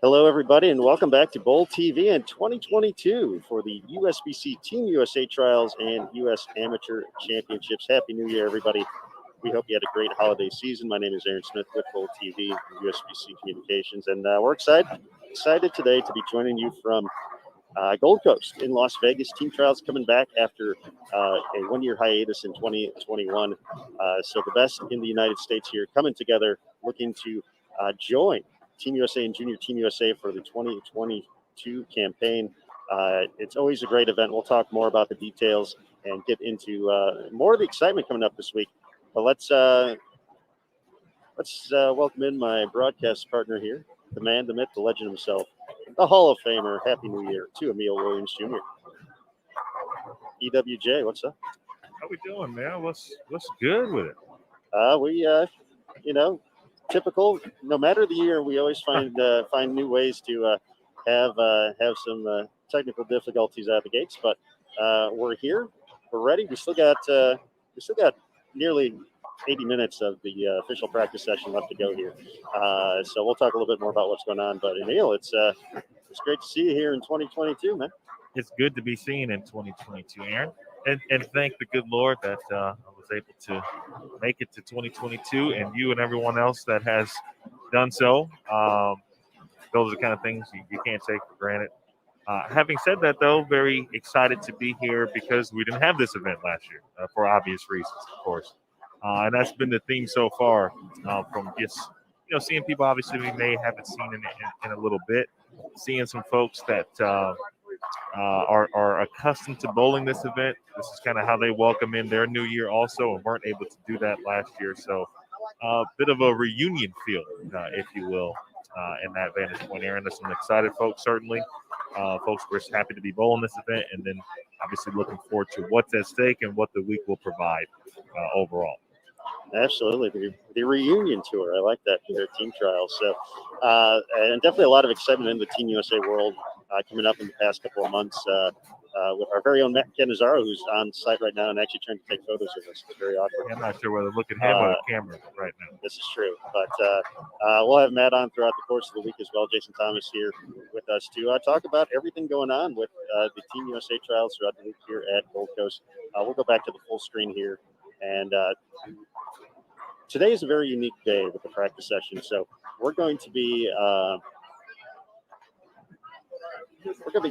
Hello, everybody, and welcome back to Bowl TV in 2022 for the USBC Team USA Trials and US Amateur Championships. Happy New Year, everybody. We hope you had a great holiday season. My name is Aaron Smith with Bowl TV and USBC Communications, and we're excited today to be joining you from Gold Coast in Las Vegas. Team Trials coming back after a one-year hiatus in 2021. So the best in the United States here coming together, looking to join Team USA and Junior Team USA for the 2022 campaign. It's always a great event. We'll talk more about the details and get into more of the excitement coming up this week. But let's welcome in my broadcast partner here, the man, the myth, the legend himself, the Hall of Famer. Happy New Year to Emil Williams Jr. EWJ, what's up? How we doing, man? What's good with it? Typical. No matter the year, we always find new ways to have some technical difficulties out of the gates. But we're here. We're ready. We still got nearly 80 minutes of the official practice session left to go here. So we'll talk a little bit more about what's going on. But Emil, it's great to see you here in 2022, man. It's good to be seen in 2022, Aaron. And thank the good Lord that I was able to make it to 2022, and you and everyone else that has done so. Those are the kind of things you can't take for granted. Having said that, though, very excited to be here because we didn't have this event last year for obvious reasons, of course. And that's been the theme so far from just, seeing people obviously we may haven't seen in a little bit, seeing some folks that are accustomed to bowling this event. This is kind of how they welcome in their new year also, and weren't able to do that last year. So a bit of a reunion feel, if you will, in that vantage point, Aaron. There's some excited folks, certainly. Folks were just happy to be bowling this event, and then obviously looking forward to what's at stake and what the week will provide overall. Absolutely. The reunion tour. I like that for their team trials. So, and definitely a lot of excitement in the Team USA world coming up in the past couple of months with our very own Matt Cannizzaro, who's on site right now and actually trying to take photos of us. It's very awkward. I'm not sure whether to look at him or the camera right now. This is true. But we'll have Matt on throughout the course of the week as well. Jason Thomas here with us to talk about everything going on with the Team USA trials throughout the week here at Gold Coast. We'll go back to the full screen here. And today is a very unique day with the practice session. So we're going to be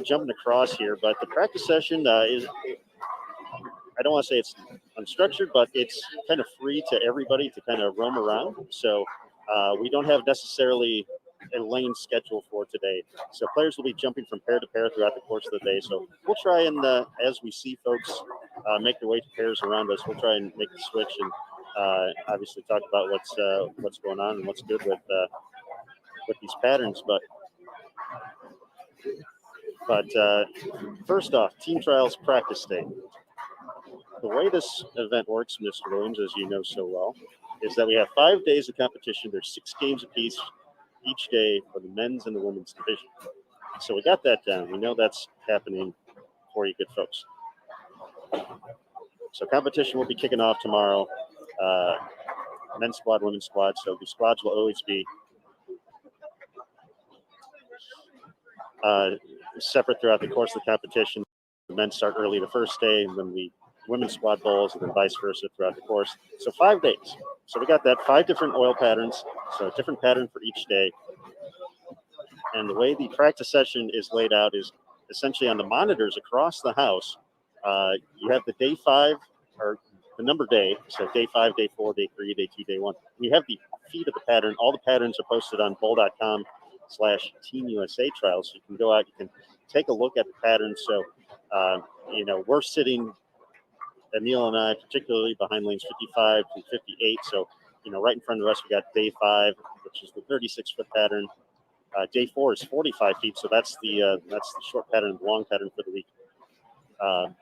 jumping across here, but the practice session is, I don't want to say it's unstructured, but it's kind of free to everybody to kind of roam around. So we don't have necessarily a lane schedule for today. So players will be jumping from pair to pair throughout the course of the day. So we'll try and, as we see folks make their way to pairs around us, we'll try and make the switch and obviously talk about what's going on and what's good with these patterns. But first off, Team Trials practice day. The way this event works, Mr. Williams, as you know so well, is that we have 5 days of competition. There's 6 games apiece each day for the men's and the women's division. So we got that down. We know that's happening for you good folks. So competition will be kicking off tomorrow. Men's squad, women's squad. So the squads will always be separate throughout the course of the competition. The men start early the first day, and then the women's squad bowls, and then vice versa throughout the course. So 5 days. So we got that 5 different oil patterns. So a different pattern for each day. And the way the practice session is laid out is essentially on the monitors across the house. You have the day 5 or the number day. So day 5, day 4, day 3, day 2, day 1. And you have the feed of the pattern. All the patterns are posted on bowl.com/Team USA trials. So you can go out, you can take a look at the patterns. So, we're sitting, Emil and I, particularly behind lanes 55 to 58. So, right in front of us, we got day 5, which is the 36-foot pattern. Day 4 is 45 feet. So that's the short pattern, the long pattern for the week.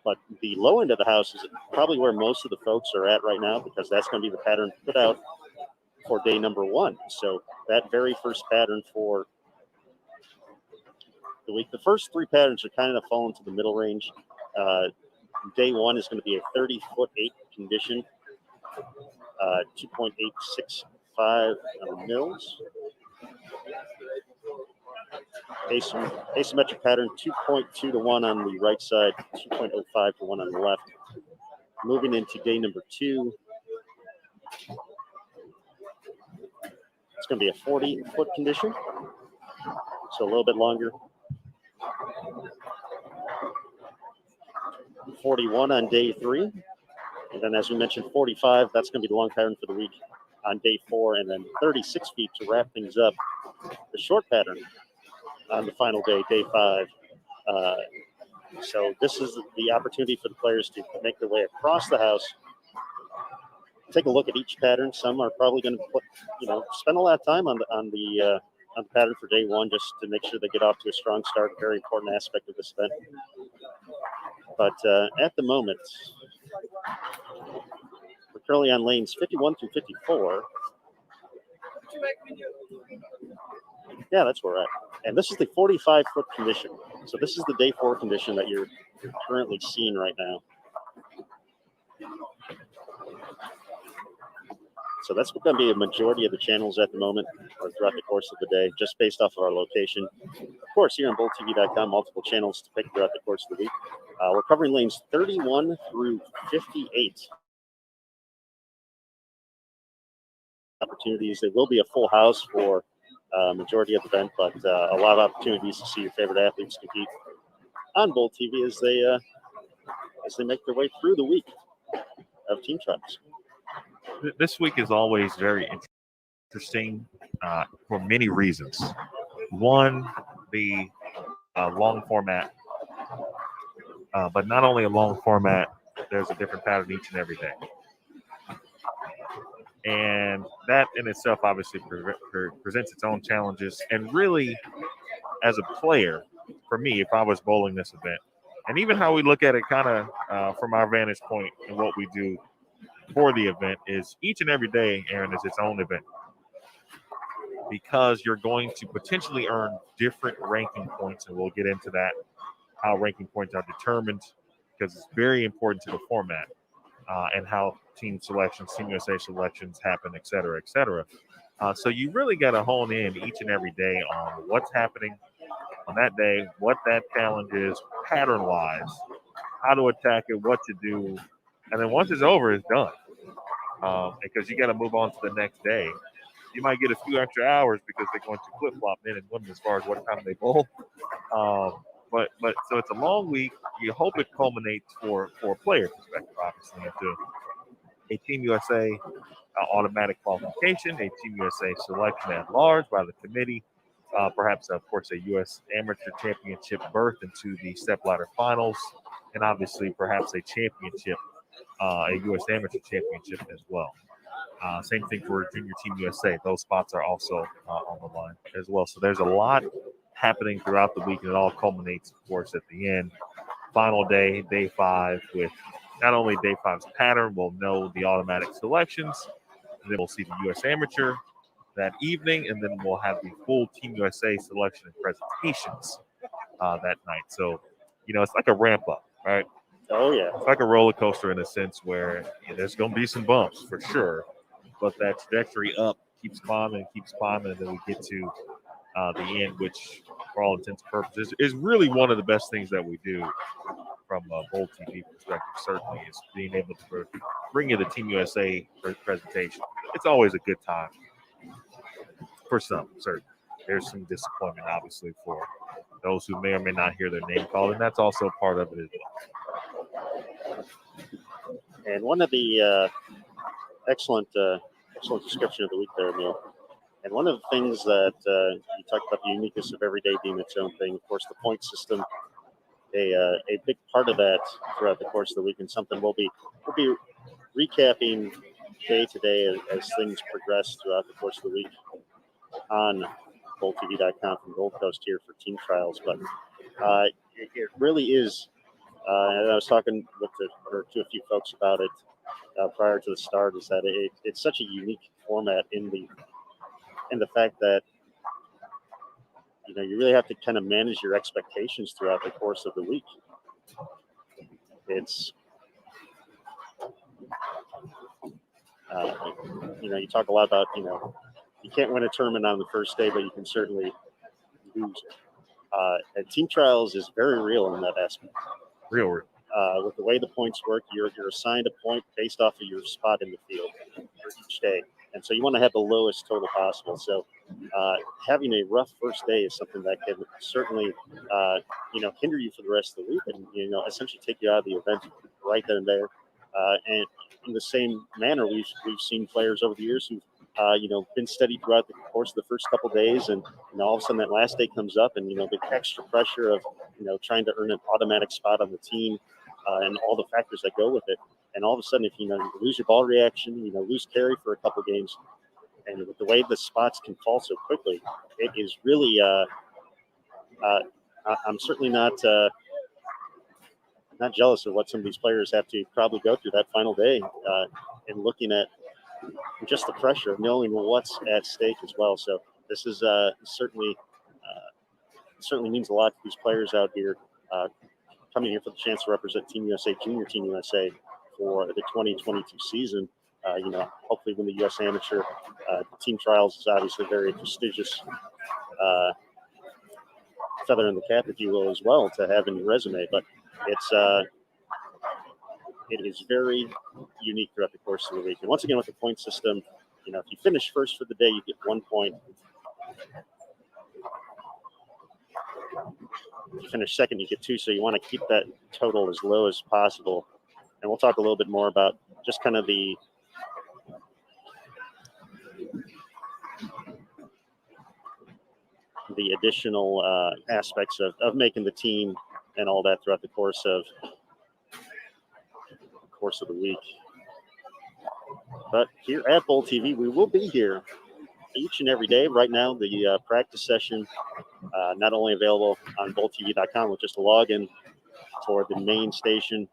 But the low end of the house is probably where most of the folks are at right now, because that's going to be the pattern put out for day number 1. So that very first pattern for the week, the first 3 patterns are kind of falling to the middle range. Day 1 is going to be a 30-foot 8 condition, 2.865 mils. Asymmetric pattern, 2.2 to 1 on the right side, 2.05 to 1 on the left. Moving into day number 2. It's going to be a 40-foot condition, so a little bit longer. 41 on day 3. And then, as we mentioned, 45, that's going to be the long pattern for the week on day 4. And then 36 feet to wrap things up. The short pattern on the final day, day 5. So this is the opportunity for the players to make their way across the house, take a look at each pattern. Some are probably going to spend a lot of time on the pattern for day 1 just to make sure they get off to a strong start. A very important aspect of this event. But at the moment, we're currently on lanes 51 through 54. Yeah, that's where we're at. And this is the 45-foot condition. So this is the day 4 condition that you're currently seeing right now. So that's going to be a majority of the channels at the moment or throughout the course of the day, just based off of our location. Of course, here on BullTV.com, multiple channels to pick throughout the course of the week. We're covering lanes 31 through 58. Opportunities. There will be a full house for majority of the event, but a lot of opportunities to see your favorite athletes compete on Bull TV as they make their way through the week of team trials. This week is always very interesting for many reasons. One, the long format, but not only a long format, there's a different pattern each and every day. And that in itself obviously presents its own challenges. And really, as a player, for me, if I was bowling this event, and even how we look at it kind of from our vantage point and what we do for the event is each and every day, Aaron, is its own event. Because you're going to potentially earn different ranking points, and we'll get into that, how ranking points are determined, because it's very important to the format. And how team selections, Team USA selections happen, et cetera, et cetera. So you really got to hone in each and every day on what's happening on that day, what that challenge is, pattern-wise, how to attack it, what to do. And then once it's over, it's done. Because you got to move on to the next day. You might get a few extra hours because they're going to flip-flop men and women as far as what time they bowl. But so it's a long week. You hope it culminates for a player perspective, obviously, into a Team USA automatic qualification, a Team USA selection at large by the committee, perhaps, of course, a U.S. Amateur Championship berth into the stepladder finals, and obviously perhaps a championship, a U.S. Amateur Championship as well. Same thing for Junior Team USA. Those spots are also on the line as well. So there's a lot happening throughout the week, and it all culminates, of course, at the end. Final day, day 5, with not only day 5's pattern, we'll know the automatic selections, and then we'll see the U.S. Amateur that evening, and then we'll have the full Team USA selection and presentations that night. So, it's like a ramp up, right? Oh, yeah. It's like a roller coaster in a sense where there's going to be some bumps for sure, but that trajectory up keeps climbing, and then we get to the end, which for all intents and purposes is really one of the best things that we do from a Bowl TV perspective, certainly, is being able to bring you the Team USA presentation. It's always a good time for some, certainly. There's some disappointment, obviously, for those who may or may not hear their name called, and that's also part of it as well. And one of the excellent description of the week there, Neil. And one of the things that you talked about, the uniqueness of every day being its own thing, of course, the point system, a big part of that throughout the course of the week, and something we'll be recapping day to day as things progress throughout the course of the week on BullTV.com from Gold Coast here for team trials. But it really is, and I was talking to a few folks about it prior to the start, is that it's such a unique format in the fact that you really have to kind of manage your expectations throughout the course of the week. It's you talk a lot about you can't win a tournament on the first day, but you can certainly lose it. And team trials is very real in that aspect. Real. With the way the points work, you're assigned a point based off of your spot in the field for each day. And so you want to have the lowest total possible. So having a rough first day is something that can certainly, hinder you for the rest of the week and, essentially take you out of the event right then and there. And in the same manner, we've seen players over the years who've, been steady throughout the course of the first couple of days. And, all of a sudden that last day comes up and, the extra pressure of, trying to earn an automatic spot on the team and all the factors that go with it. And all of a sudden, if you lose your ball reaction, lose carry for a couple games, and with the way the spots can fall so quickly, it is really. I'm certainly not jealous of what some of these players have to probably go through that final day, and looking at just the pressure of knowing what's at stake as well. So this is certainly means a lot to these players out here coming here for the chance to represent Team USA, Junior Team USA, for the 2022 season. Hopefully win the U.S. Amateur. Team trials is obviously a very prestigious feather in the cap, if you will, as well, to have in your resume. But it is very unique throughout the course of the week. And once again, with the point system, if you finish first for the day, you get 1 point. If you finish second, you get 2. So you want to keep that total as low as possible. And we'll talk a little bit more about just kind of the additional aspects of making the team and all that throughout the course of the week. But here at Bowl TV, we will be here each and every day. Right now, the practice session not only available on bowltv.com with just a login for the main station.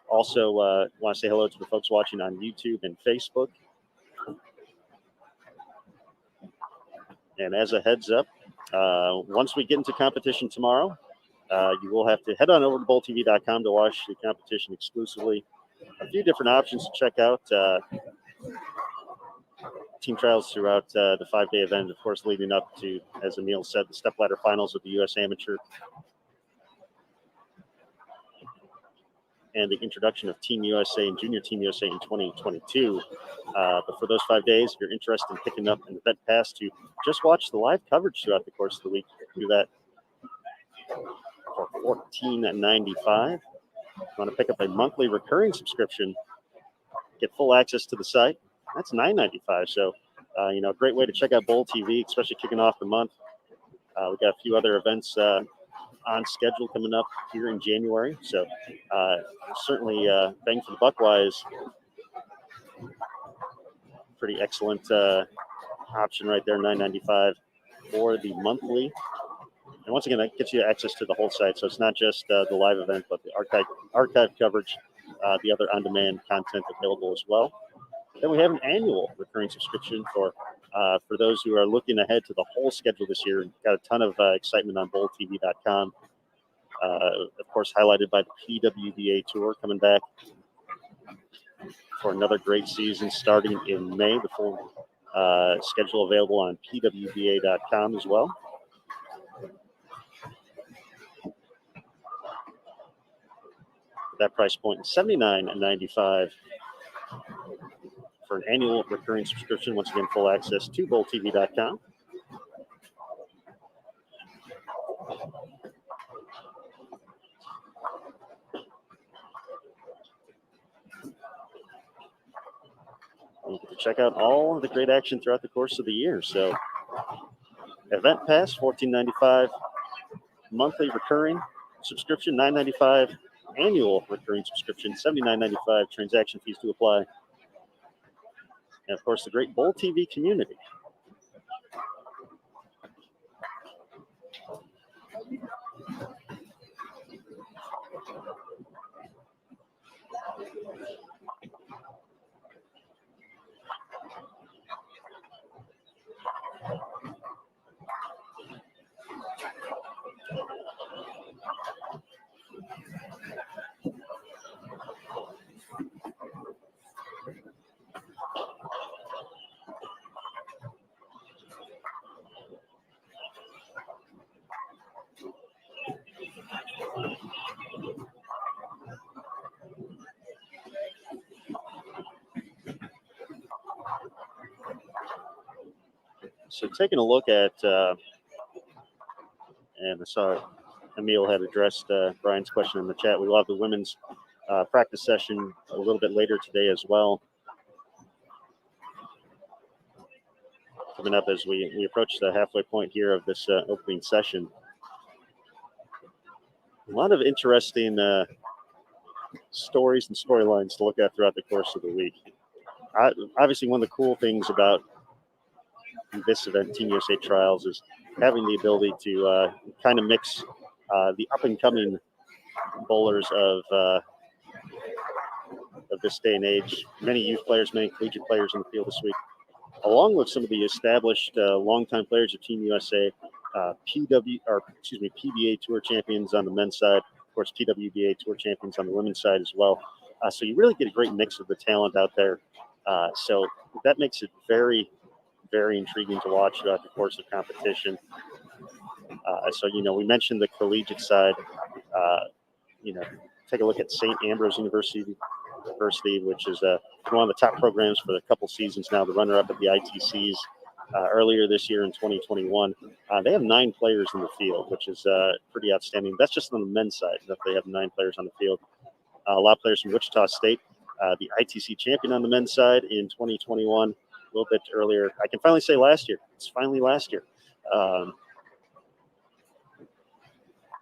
Also, want to say hello to the folks watching on YouTube and Facebook. And as a heads up, once we get into competition tomorrow, you will have to head on over to bowltv.com to watch the competition exclusively. A few different options to check out. Team trials throughout the 5-day event, of course, leading up to, as Emil said, the stepladder finals of the U.S. Amateur. And the introduction of Team USA and Junior Team USA in 2022. But for those 5 days, if you're interested in picking up an event pass to just watch the live coverage throughout the course of the week, do that for $14.95. If you want to pick up a monthly recurring subscription, get full access to the site, that's $9.95. So, a great way to check out Bowl TV, especially kicking off the month. We've got a few other events on schedule coming up here in January. So certainly bang for the buck wise, pretty excellent option right there, $9.95 for the monthly. And once again, that gets you access to the whole site. So it's not just the live event, but the archive coverage, the other on-demand content available as well. Then we have an annual recurring subscription for those who are looking ahead to the whole schedule this year. Got a ton of excitement on bowltv.com. Of course, highlighted by the PWBA Tour coming back for another great season starting in May. The full schedule available on pwba.com as well. That price point is $79.95 for an annual recurring subscription. Once again, full access to bowltv.com. You get to check out all of the great action throughout the course of the year. So, event pass, $14.95. Monthly recurring subscription, $9.95. Annual recurring subscription, $79.95. Transaction fees to apply. And of course, the great Bowl TV community. So taking a look at, and I saw Emil had addressed Brian's question in the chat. We will have the women's practice session a little bit later today as well. Coming up as we approach the halfway point here of this opening session. A lot of interesting stories and storylines to look at throughout the course of the week. Obviously, one of the cool things about this event, Team USA Trials, is having the ability to kind of mix the up-and-coming bowlers of this day and age. Many youth players, many collegiate players in the field this week, along with some of the established longtime players of Team USA, PBA Tour champions on the men's side, of course, PWBA Tour champions on the women's side as well. So you really get a great mix of the talent out there. So that makes it very, very intriguing to watch throughout the course of competition. So, we mentioned the collegiate side. Take a look at St. Ambrose University, which is one of the top programs for a couple seasons now, the runner-up at the ITCs earlier this year in 2021. They have 9 players in the field, which is pretty outstanding. That's just on the men's side that they have 9 players on the field. A lot of players from Wichita State, the ITC champion on the men's side in 2021, a little bit earlier. I can finally say last year. It's finally last year.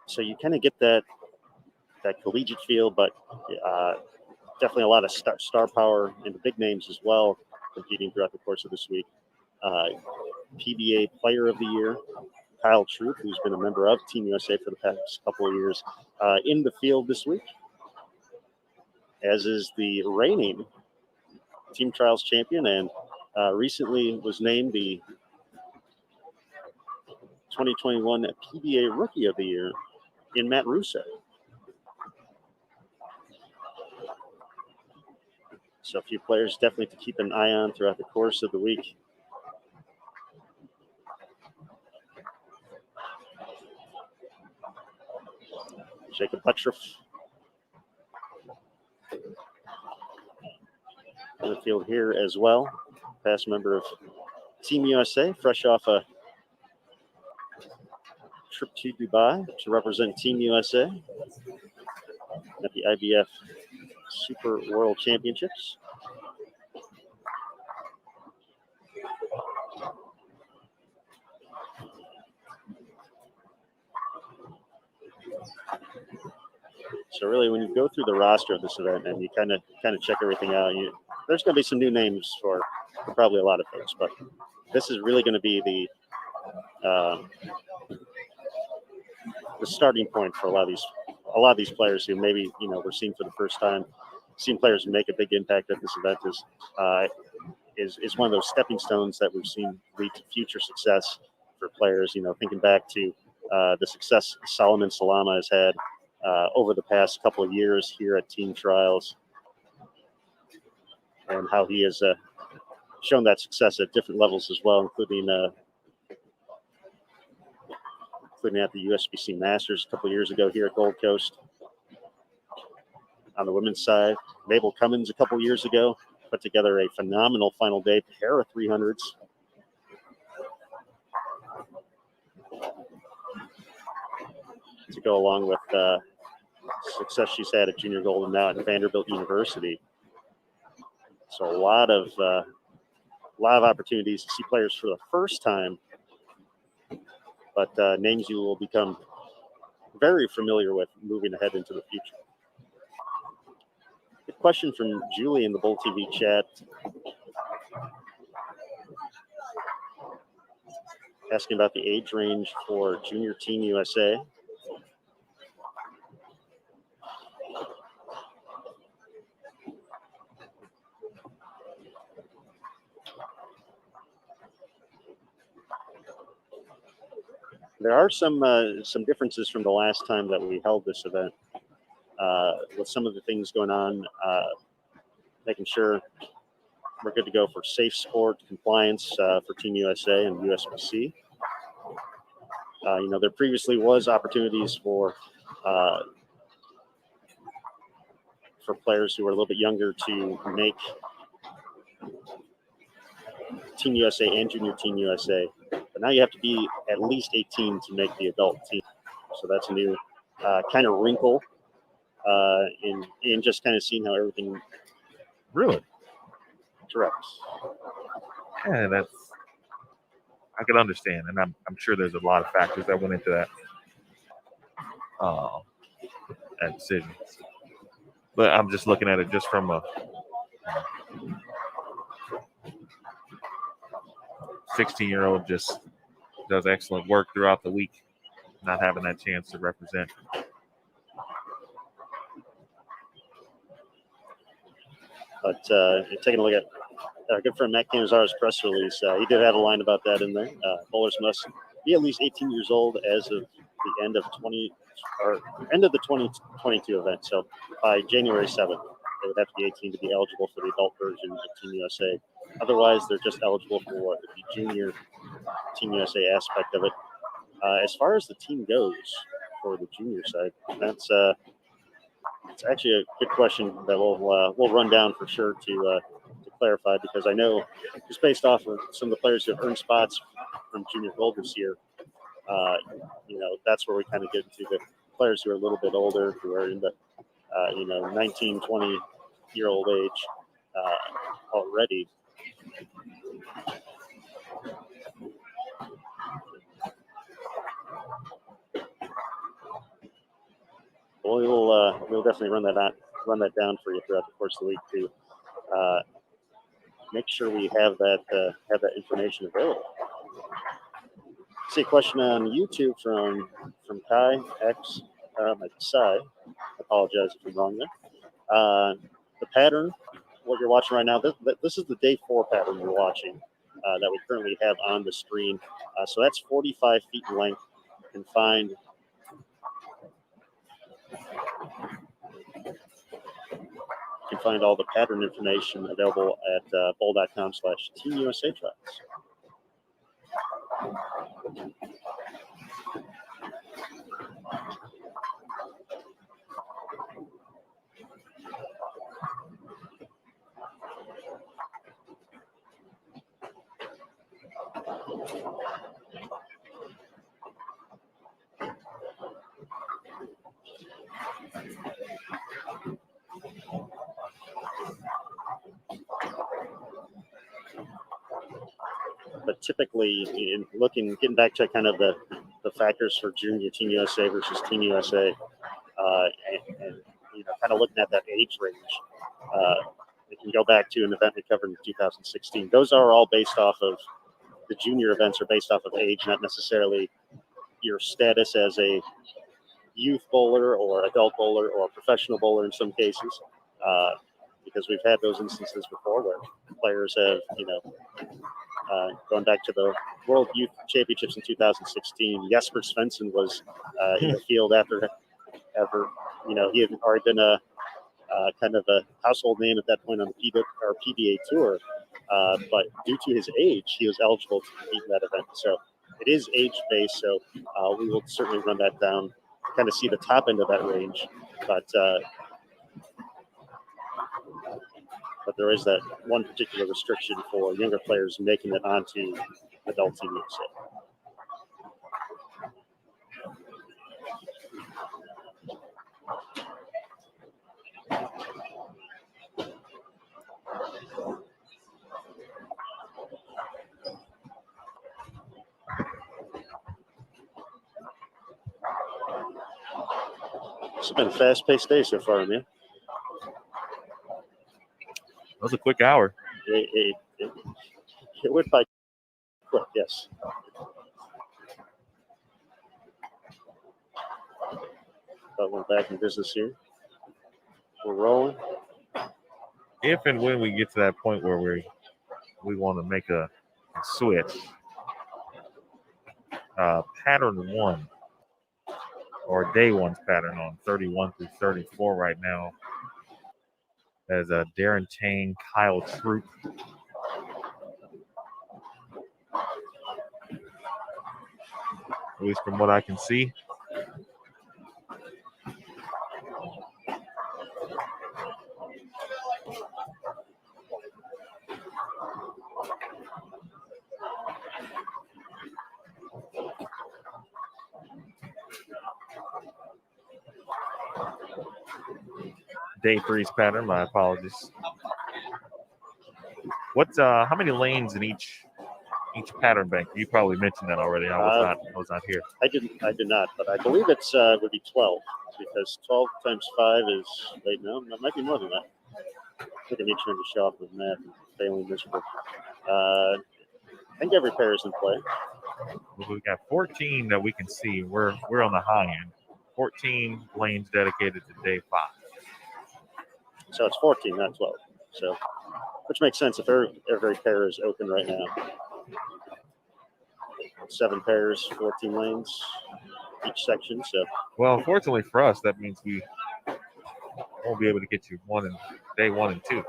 So you kind of get that collegiate feel, but definitely a lot of star power and the big names as well competing throughout the course of this week. PBA Player of the Year, Kyle Troop, who's been a member of Team USA for the past couple of years, in the field this week, as is the reigning Team Trials champion and recently was named the 2021 PBA Rookie of the Year in Matt Russo. So a few players definitely to keep an eye on throughout the course of the week. Jacob Buttriff in the field here as well. Past member of Team USA, fresh off a trip to Dubai to represent Team USA at the IBF Super World Championships. So really, when you go through the roster of this event and you kind of check everything out, there's going to be some new names for probably a lot of folks, but this is really going to be the starting point for a lot of these players who maybe we're seeing for the first time. Seeing players make a big impact at this event is one of those stepping stones that we've seen lead to future success for players. Thinking back to the success Solomon Salama has had over the past couple of years here at Team Trials, and how he has shown that success at different levels as well, including at the USBC Masters a couple of years ago here at Gold Coast. On the women's side, Mabel Cummins a couple of years ago put together a phenomenal final day pair of 300s. To go along with success she's had at Junior Gold and now at Vanderbilt University. So a lot of opportunities to see players for the first time, but names you will become very familiar with moving ahead into the future. A question from Julie in the Bowl TV chat, asking about the age range for Junior Team USA. There are some differences from the last time that we held this event, with some of the things going on, making sure we're good to go for safe sport compliance for Team USA and USBC. There previously was opportunities for players who were a little bit younger to make Team USA and Junior Team USA But now you have to be at least 18 to make the adult team. So that's a new kind of wrinkle in just kind of seeing how everything Really? directs. Yeah, I can understand, and I'm sure there's a lot of factors that went into that decision. But I'm just looking at it just from a 16-year-old just does excellent work throughout the week, not having that chance to represent. But taking a look at our good friend Matt Canizzaro's press release, he did have a line about that in there. Bowlers must be at least 18 years old as of the end of the 2022 event. So by January 7th, they would have to be 18 to be eligible for the adult version of Team USA. Otherwise, they're just eligible for the junior Team USA aspect of it. As far as the team goes for the junior side, that's it's actually a good question that we'll run down for sure to clarify, because I know just based off of some of the players who have earned spots from junior gold this year, that's where we kind of get into the players who are a little bit older, who are in the 19, 20-year-old age already. We'll definitely run that down for you throughout the course of the week to make sure we have that information available. See a question on YouTube from Kai X Sai. I apologize if I'm wrong there. The pattern, what you're watching right now, this is the day 4 pattern you're watching that we currently have on the screen. So that's 45 feet in length. You can find all the pattern information available at bowl.com/Team USA Trials. But typically, getting back to kind of the factors for junior Team USA versus Team USA, and kind of looking at that age range, we can go back to an event we covered in 2016. Those are all based off of the junior events, are based off of age, not necessarily your status as a youth bowler or adult bowler or professional bowler in some cases, because we've had those instances before where players have, going back to the World Youth Championships in 2016, Jesper Svensson was in the field after he had already been a kind of a household name at that point on the PBA tour, but due to his age, he was eligible to compete in that event. So it is age-based, so we will certainly run that down to kind of see the top end of that range, but there is that one particular restriction for younger players making it onto adult Team USA. It's been a fast-paced day so far, man. That was a quick hour. It went by quick, yes. But we're back in business here. We're rolling. If and when we get to that point where we want to make a switch, pattern 1 or day 1's pattern on 31 through 34 right now as Darren Tang, Kyle Troop. At least from what I can see. day three's pattern. My apologies. How many lanes in each pattern bank? You probably mentioned that already. I was not here. I did not, but I believe it's would be 12 because 12 times 5 is wait no, that might be more than that. Look at me trying to show off with math and failing miserable. I think every pair is in play. We've got 14 that we can see. We're on the high end. 14 lanes dedicated to day 5. So it's 14, not 12. So, which makes sense if every pair is open right now. 7 pairs, 14 lanes each section. So, well, unfortunately for us, that means we won't be able to get you day 1 and 2.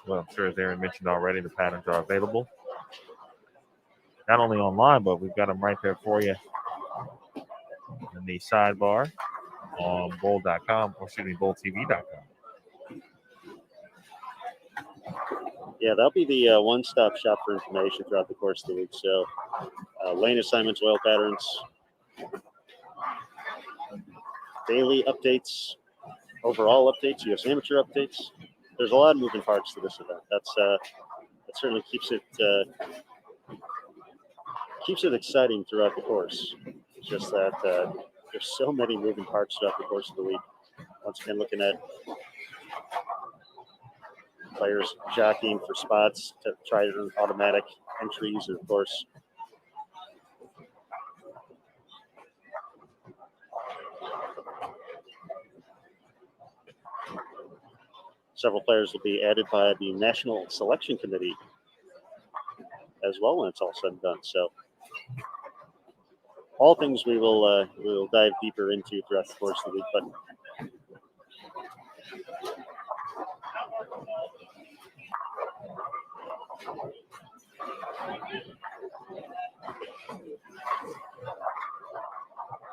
Well, I'm sure as Aaron mentioned already, the patterns are available. Not only online, but we've got them right there for you in the sidebar on bowl.com, or excuse me, bowltv.com. Yeah, that'll be the one-stop shop for information throughout the course of the week. So, lane assignments, oil patterns, daily updates, overall updates, U.S. amateur updates. There's a lot of moving parts to this event. That certainly keeps it exciting throughout the course. It's just that there's so many moving parts throughout the course of the week. Once again, looking at players jockeying for spots to try to earn automatic entries, and of course, several players will be added by the National Selection Committee as well when it's all said and done. So, all things we will dive deeper into throughout the course of the week. But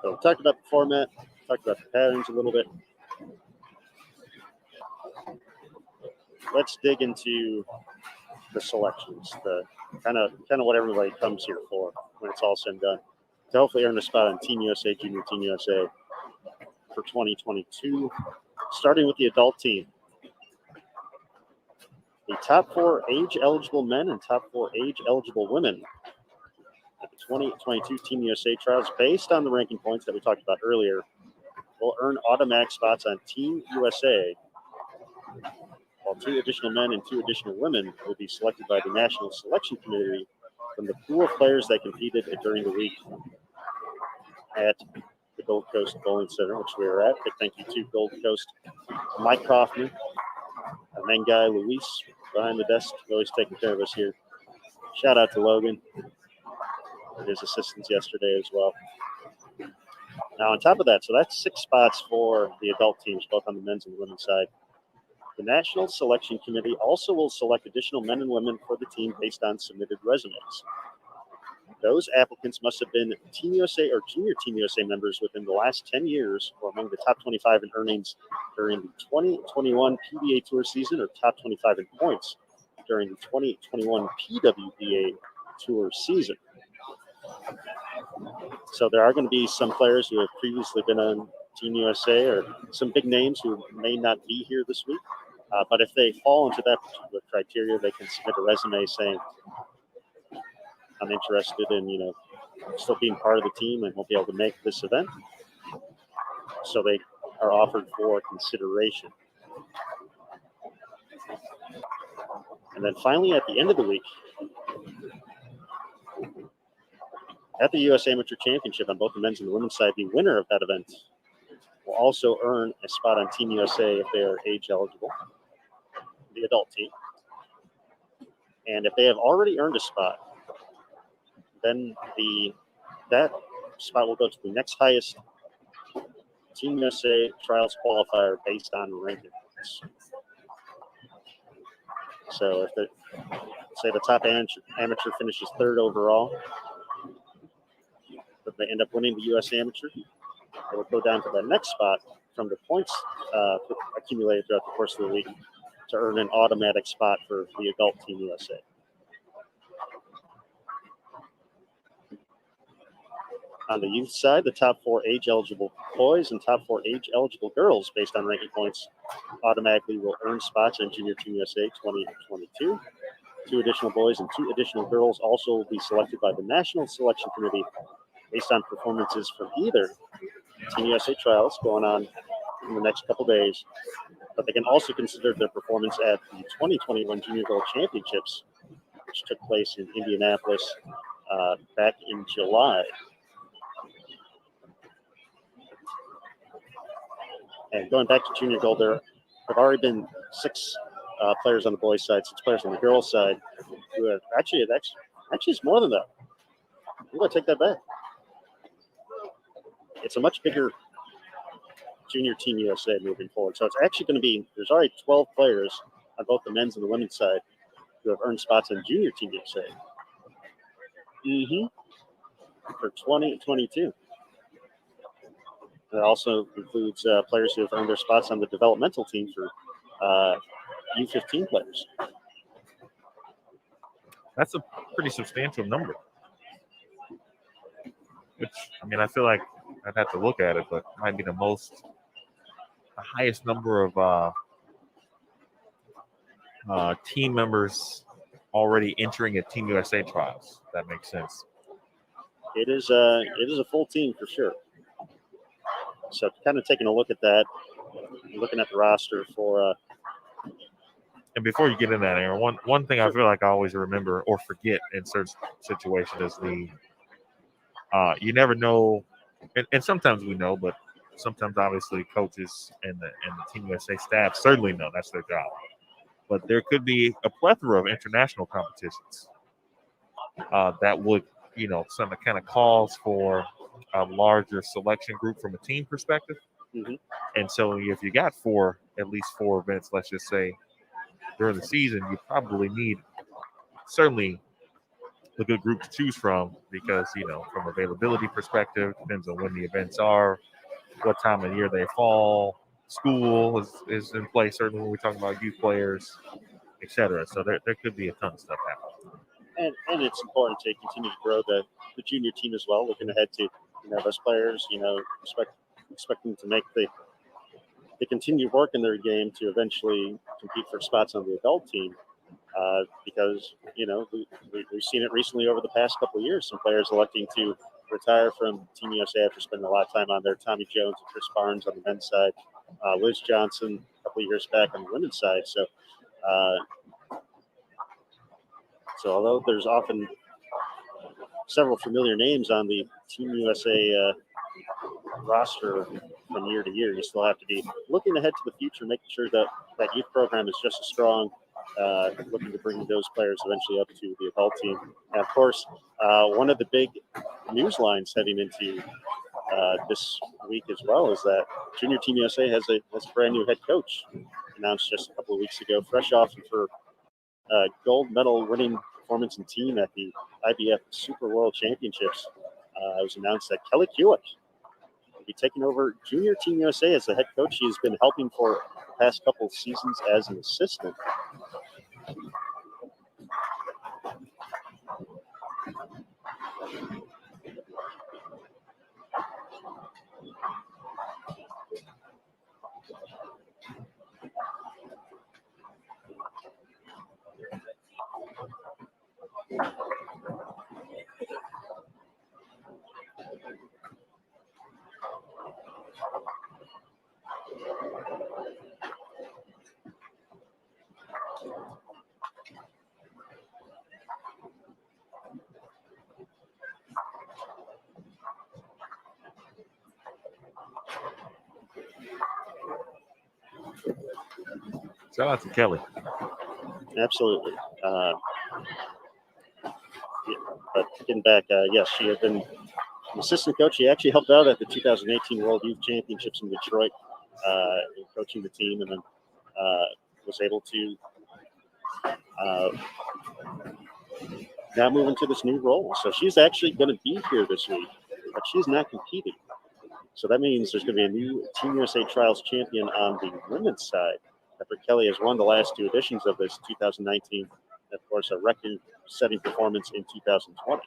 so we talked about the format, talked about the patterns a little bit. Let's dig into the selections, the kind of what everybody comes here for when it's all said and done, to hopefully earn a spot on Team USA, Junior Team USA for 2022. Starting with the adult team, the top 4 age-eligible men and top 4 age-eligible women at the 2022 Team USA trials, based on the ranking points that we talked about earlier, will earn automatic spots on Team USA, while 2 additional men and 2 additional women will be selected by the National Selection Committee from the pool of players that competed during the week at the Gold Coast Bowling Center, which we were at. Big thank you to Gold Coast, Mike Kaufman, our main guy, Luis, behind the desk, always taking care of us here. Shout out to Logan and his assistants yesterday as well. Now, on top of that, so that's 6 spots for the adult teams, both on the men's and the women's side. The National Selection Committee also will select additional men and women for the team based on submitted resumes. Those applicants must have been Team USA or Junior Team USA members within the last 10 years or among the top 25 in earnings during the 2021 PBA Tour season or top 25 in points during the 2021 PWBA Tour season. So there are going to be some players who have previously been on Team USA or some big names who may not be here this week. But if they fall into that particular criteria, they can submit a resume saying, I'm interested in, still being part of the team and will be able to make this event. So they are offered for consideration. And then finally, at the end of the week, at the U.S. Amateur Championship on both the men's and the women's side, the winner of that event will also earn a spot on Team USA if they are age eligible, the adult team. And if they have already earned a spot, then that spot will go to the next highest Team USA Trials qualifier based on ranking points. So if say the top amateur finishes 3rd overall, but they end up winning the U.S. Amateur, it will go down to the next spot from the points accumulated throughout the course of the week to earn an automatic spot for the adult Team USA. On the youth side, the top 4 age-eligible boys and top 4 age-eligible girls, based on ranking points, automatically will earn spots on Junior Team USA 2022. 2 additional boys and 2 additional girls also will be selected by the National Selection Committee based on performances from either Team USA trials going on in the next couple days, but they can also consider their performance at the 2021 Junior Gold Championships, which took place in Indianapolis back in July. And going back to Junior Gold, there have already been 6 players on the boys' side, 6 players on the girls' side who have actually it's more than that. I'm going to take that back. It's a much bigger Junior Team USA moving forward. So it's actually going to be, there's already 12 players on both the men's and the women's side who have earned spots on Junior Team USA. For 2022. It also includes players who have earned their spots on the developmental team for U15 players. That's a pretty substantial number. Which, I mean, I feel like I'd have to look at it, but it might be the highest number of team members already entering at Team USA trials. If that makes sense. It is a full team for sure. So kind of taking a look at that, looking at the roster for. And before you get in that, Aaron, one thing I feel like I always remember or forget in certain situations is you never know, and sometimes we know, but sometimes obviously coaches and the Team USA staff certainly know that's their job. But there could be a plethora of international competitions that would, some kind of calls for a larger selection group from a team perspective. Mm-hmm. And so if you got at least 4 events, let's just say, during the season, you probably need certainly a good group to choose from because, from availability perspective, depends on when the events are, what time of year they fall, school is in place, certainly when we're talking about youth players, et cetera. So there could be a ton of stuff happening. And it's important to continue to grow the junior team as well, looking ahead to, those players, expecting to make the continued work in their game to eventually compete for spots on the adult team. Because, we've seen it recently over the past couple of years, some players electing to retire from Team USA after spending a lot of time on there. Tommy Jones and Chris Barnes on the men's side, Liz Johnson a couple of years back on the women's side. So although there's often several familiar names on the Team USA roster from year to year, you still have to be looking ahead to the future, making sure that youth program is just as strong, looking to bring those players eventually up to the adult team. And of course, one of the big news lines heading into this week as well is that Junior Team USA has a brand new head coach announced just a couple of weeks ago, fresh off for gold medal winning performance and team at the IBF Super World Championships. It was announced that Kelly Kulick will be taking over Junior Team USA as the head coach. He has been helping for the past couple of seasons as an assistant. Shout out to Kelly. Absolutely. But getting back, yes, she had been an assistant coach. She actually helped out at the 2018 World Youth Championships in Detroit, coaching the team, and then was able to now move into this new role. So she's actually going to be here this week, but she's not competing. So that means there's going to be a new Team USA Trials champion on the women's side. After Kelly has won the last 2 editions of this 2019, and of course, a record-setting performance in 2020.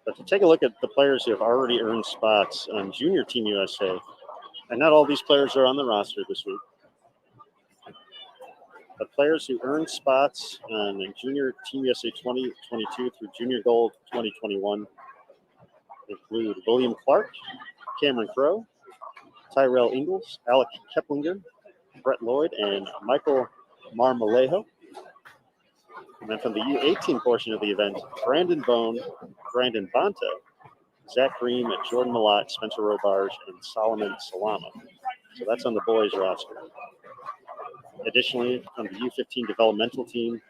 But to take a look at the players who have already earned spots on Junior Team USA, and not all these players are on the roster this week, but players who earned spots on Junior Team USA 2022 through Junior Gold 2021 include William Clark, Cameron Crowe, Tyrell Ingles, Alec Keplinger, Brett Lloyd, and Michael Marmolejo. And then from the U18 portion of the event, Brandon Bone, Brandon Bonta, Zach Green, Jordan Malott, Spencer Robarge, and Solomon Salama. So that's on the boys roster. Additionally, from the U15 developmental team,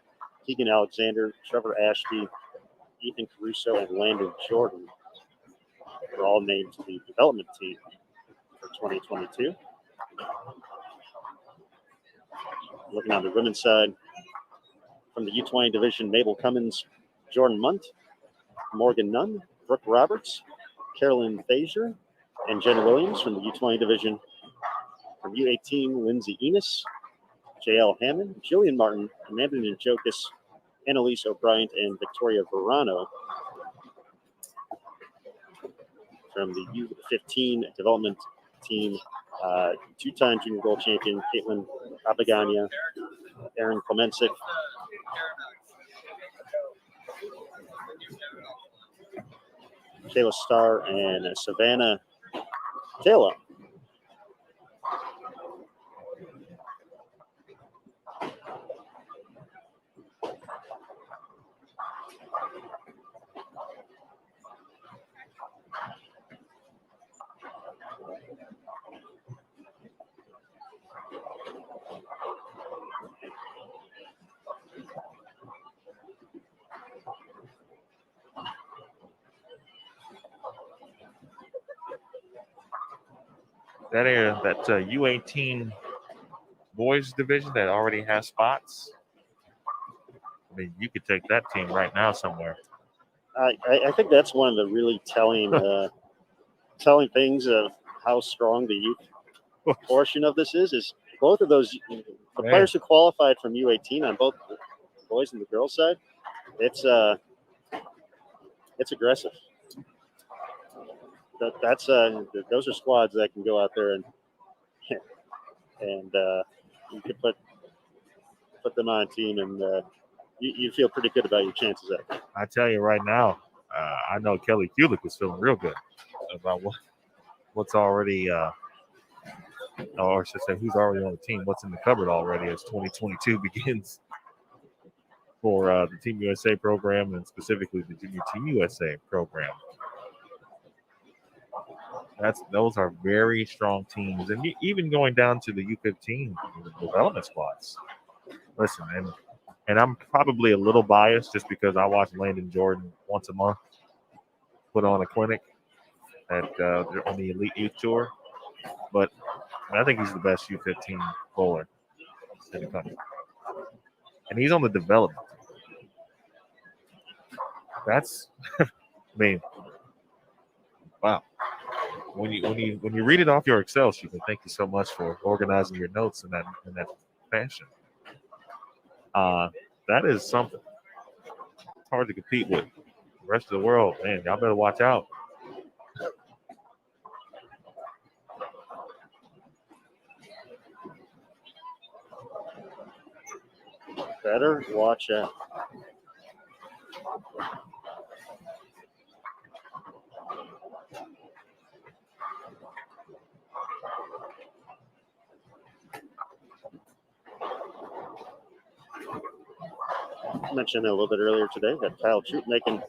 Keegan Alexander, Trevor Ashby, Ethan Caruso, and Landon Jordan were all named to the development team for 2022. Looking on the women's side, from the U20 division, Mabel Cummins, Jordan Munt, Morgan Nunn, Brooke Roberts, Carolyn Thazier, and Jen Williams. From the U20 division, from U18, Lindsay Enos, JL Hammond, Jillian Martin, Amanda Njokis, Annalise O'Brien, and Victoria Verano. From the U15 development team, two-time junior gold champion Caitlin Abagania, Aaron Klemensic, Kayla Starr, and Savannah Taylor. That U18 boys division that already has spots. I mean, you could take that team right now somewhere. I think that's one of the really telling things of how strong the youth portion of this is both of those players who qualified from U18 on both the boys and the girls side. It's aggressive. Those are squads that can go out there and you could put them on a team, and you feel pretty good about your chances at it. I tell you right now, I know Kelly Kulik was feeling real good about what's already, or I should say, who's already on the team, what's in the cupboard already as 2022 begins for the Team USA program, and specifically the Junior Team USA program. Those are very strong teams, and even going down to the U15 development squads. Listen, and I'm probably a little biased just because I watch Landon Jordan once a month put on a clinic on the Elite Youth Tour, but I think he's the best U15 bowler in the country, and he's on the development. That's, I mean, wow. When you read it off your Excel sheet, thank you so much for organizing your notes in that fashion. That is something. It's hard to compete with. The rest of the world, man, y'all better watch out. Better watch out. I mentioned a little bit earlier today that Kyle Troop making. Hi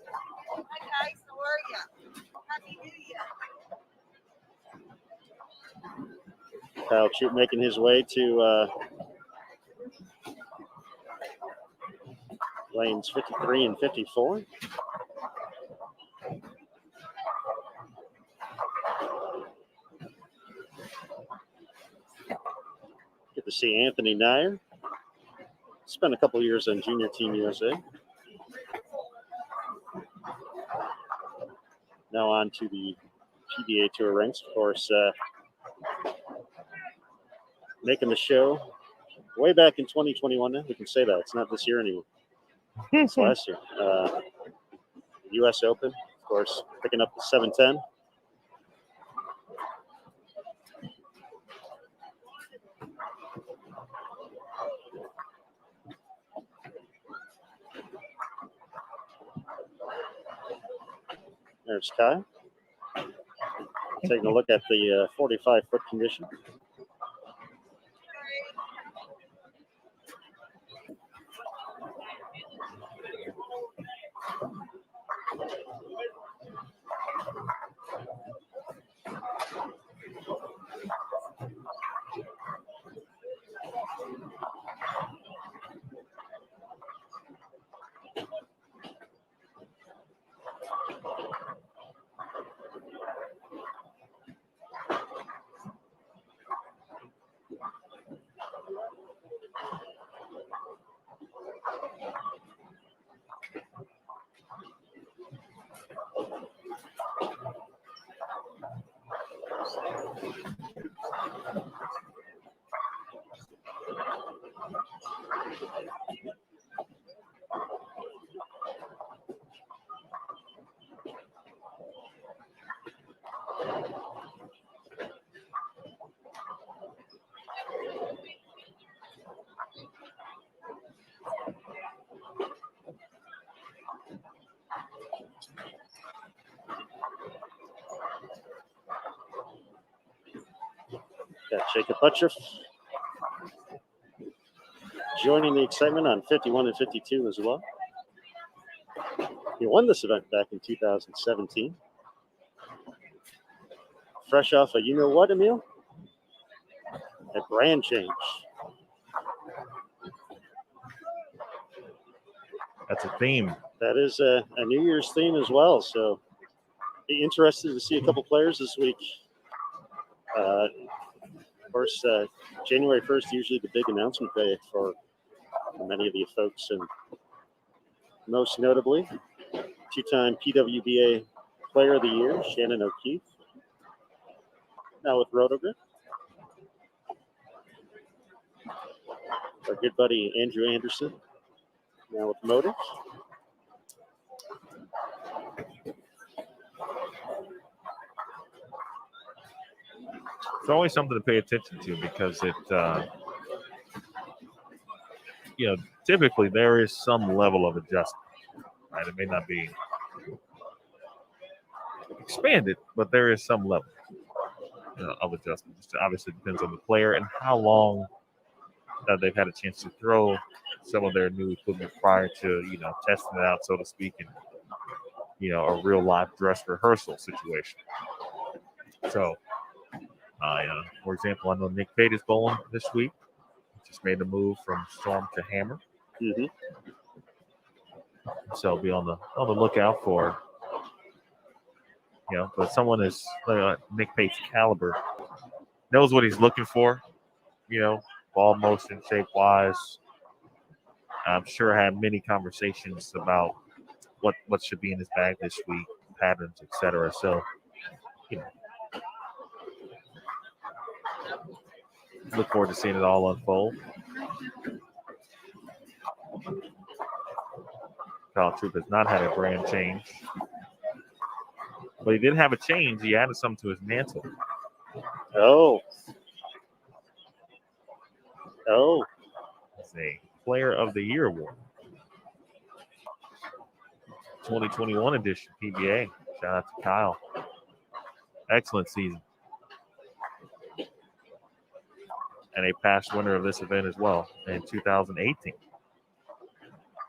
guys, how are you? Happy New Year. Kyle Troop making his way to lanes 53 and 54. Get to see Anthony Nyer. Spent a couple years on Junior Team USA. Now on to the PBA Tour ranks. Of course, making the show way back in 2021 now. We can say that. It's not this year anymore. It's last year. U.S. Open, course, picking up the 710. There's Kai. Taking a look at the 45-foot condition. Got Jacob Butcher joining the excitement on 51 and 52 as well. He won this event back in 2017. Fresh off a you-know-what, Emil? A brand change. That's a theme. That is a New Year's theme as well, so be interested to see a couple players this week. Of course, January 1st, usually the big announcement day for many of you folks, and most notably, two-time PWBA Player of the Year, Shannon O'Keefe, now with Rotogrip. Our good buddy Andrew Anderson, now with Motive. It's always something to pay attention to because it, typically there is some level of adjustment, right? It may not be expanded, but there is some level of adjustment. It obviously depends on the player and how long they've had a chance to throw some of their new equipment prior to, testing it out, so to speak, and, a real live dress rehearsal situation. So, for example, I know Nick Pate is bowling this week. Just made the move from Storm to Hammer. Mm-hmm. So be on the lookout for, but someone is Nick Pate's caliber, knows what he's looking for, ball motion, shape wise. I'm sure had many conversations about what should be in his bag this week, patterns, etc. So, look forward to seeing it all unfold. Kyle Troop has not had a brand change, but he did have a change. He added something to his mantle. Oh. It's a Player of the Year award. 2021 edition PBA. Shout out to Kyle. Excellent season. And a past winner of this event as well in 2018.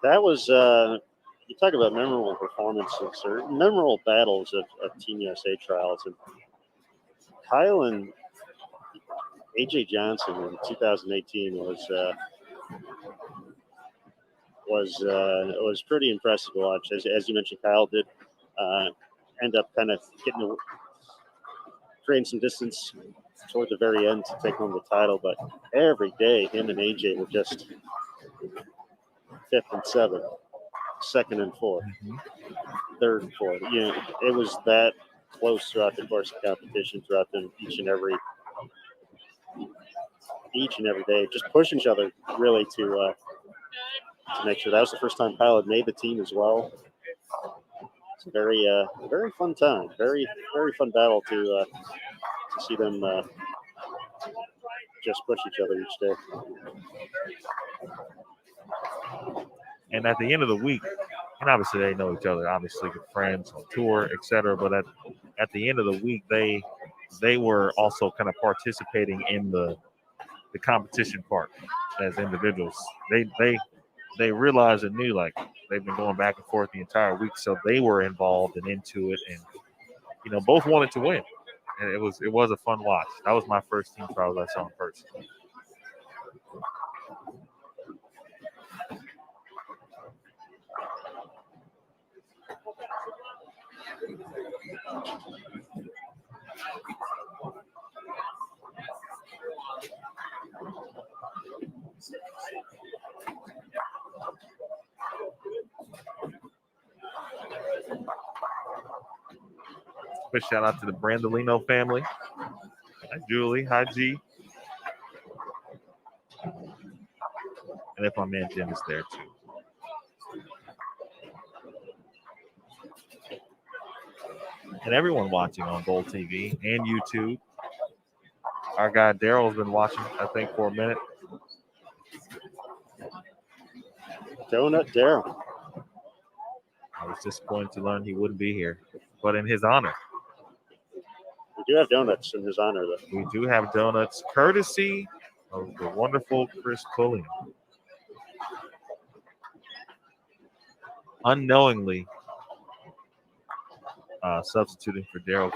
That was, you talk about memorable performances or memorable battles of Team USA trials. And Kyle and AJ Johnson in 2018 was pretty impressive to watch. As you mentioned, Kyle did end up kind of creating some distance toward the very end to take home the title, but every day him and AJ were just 5th and 7th, 2nd and 4th, 3rd and 4th. It was that close throughout the course of competition, throughout them each and every day, just pushing each other really to make sure. That was the first time Kyle had made the team as well. It's a very fun time. Very fun battle to see them just push each other each day. And at the end of the week, and obviously they know each other, obviously good friends on tour, etc. But at the end of the week, they were also kind of participating in the competition part as individuals. They realized and knew, like, they've been going back and forth the entire week, so they were involved and into it, and both wanted to win. And it was a fun watch. That was my first team trials I saw in person. Big shout out to the Brandolino family. Hi, Julie. Hi, G. And if my man Jim is there too. And everyone watching on Gold TV and YouTube. Our guy Daryl's been watching, I think, for a minute. Donut Daryl. I was disappointed to learn he wouldn't be here, but in his honor. We do have donuts in his honor, though. We do have donuts, courtesy of the wonderful Chris Pulliam. Unknowingly substituting for Daryl.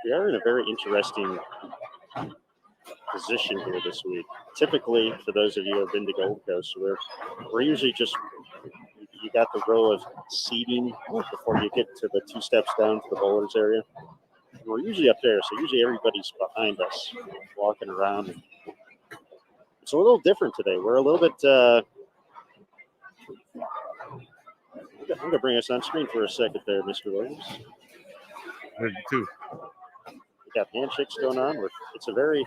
We are in a very interesting position here this week. Typically, for those of you who have been to Gold Coast, we're usually just, you got the row of seating before you get to the 2 steps down to the bowlers area. We're usually up there, so usually everybody's behind us, walking around. It's a little different today. We're a little bit. I'm going to bring us on screen for a second there, Mr. Williams. There's two. We got handshakes going on. It's a very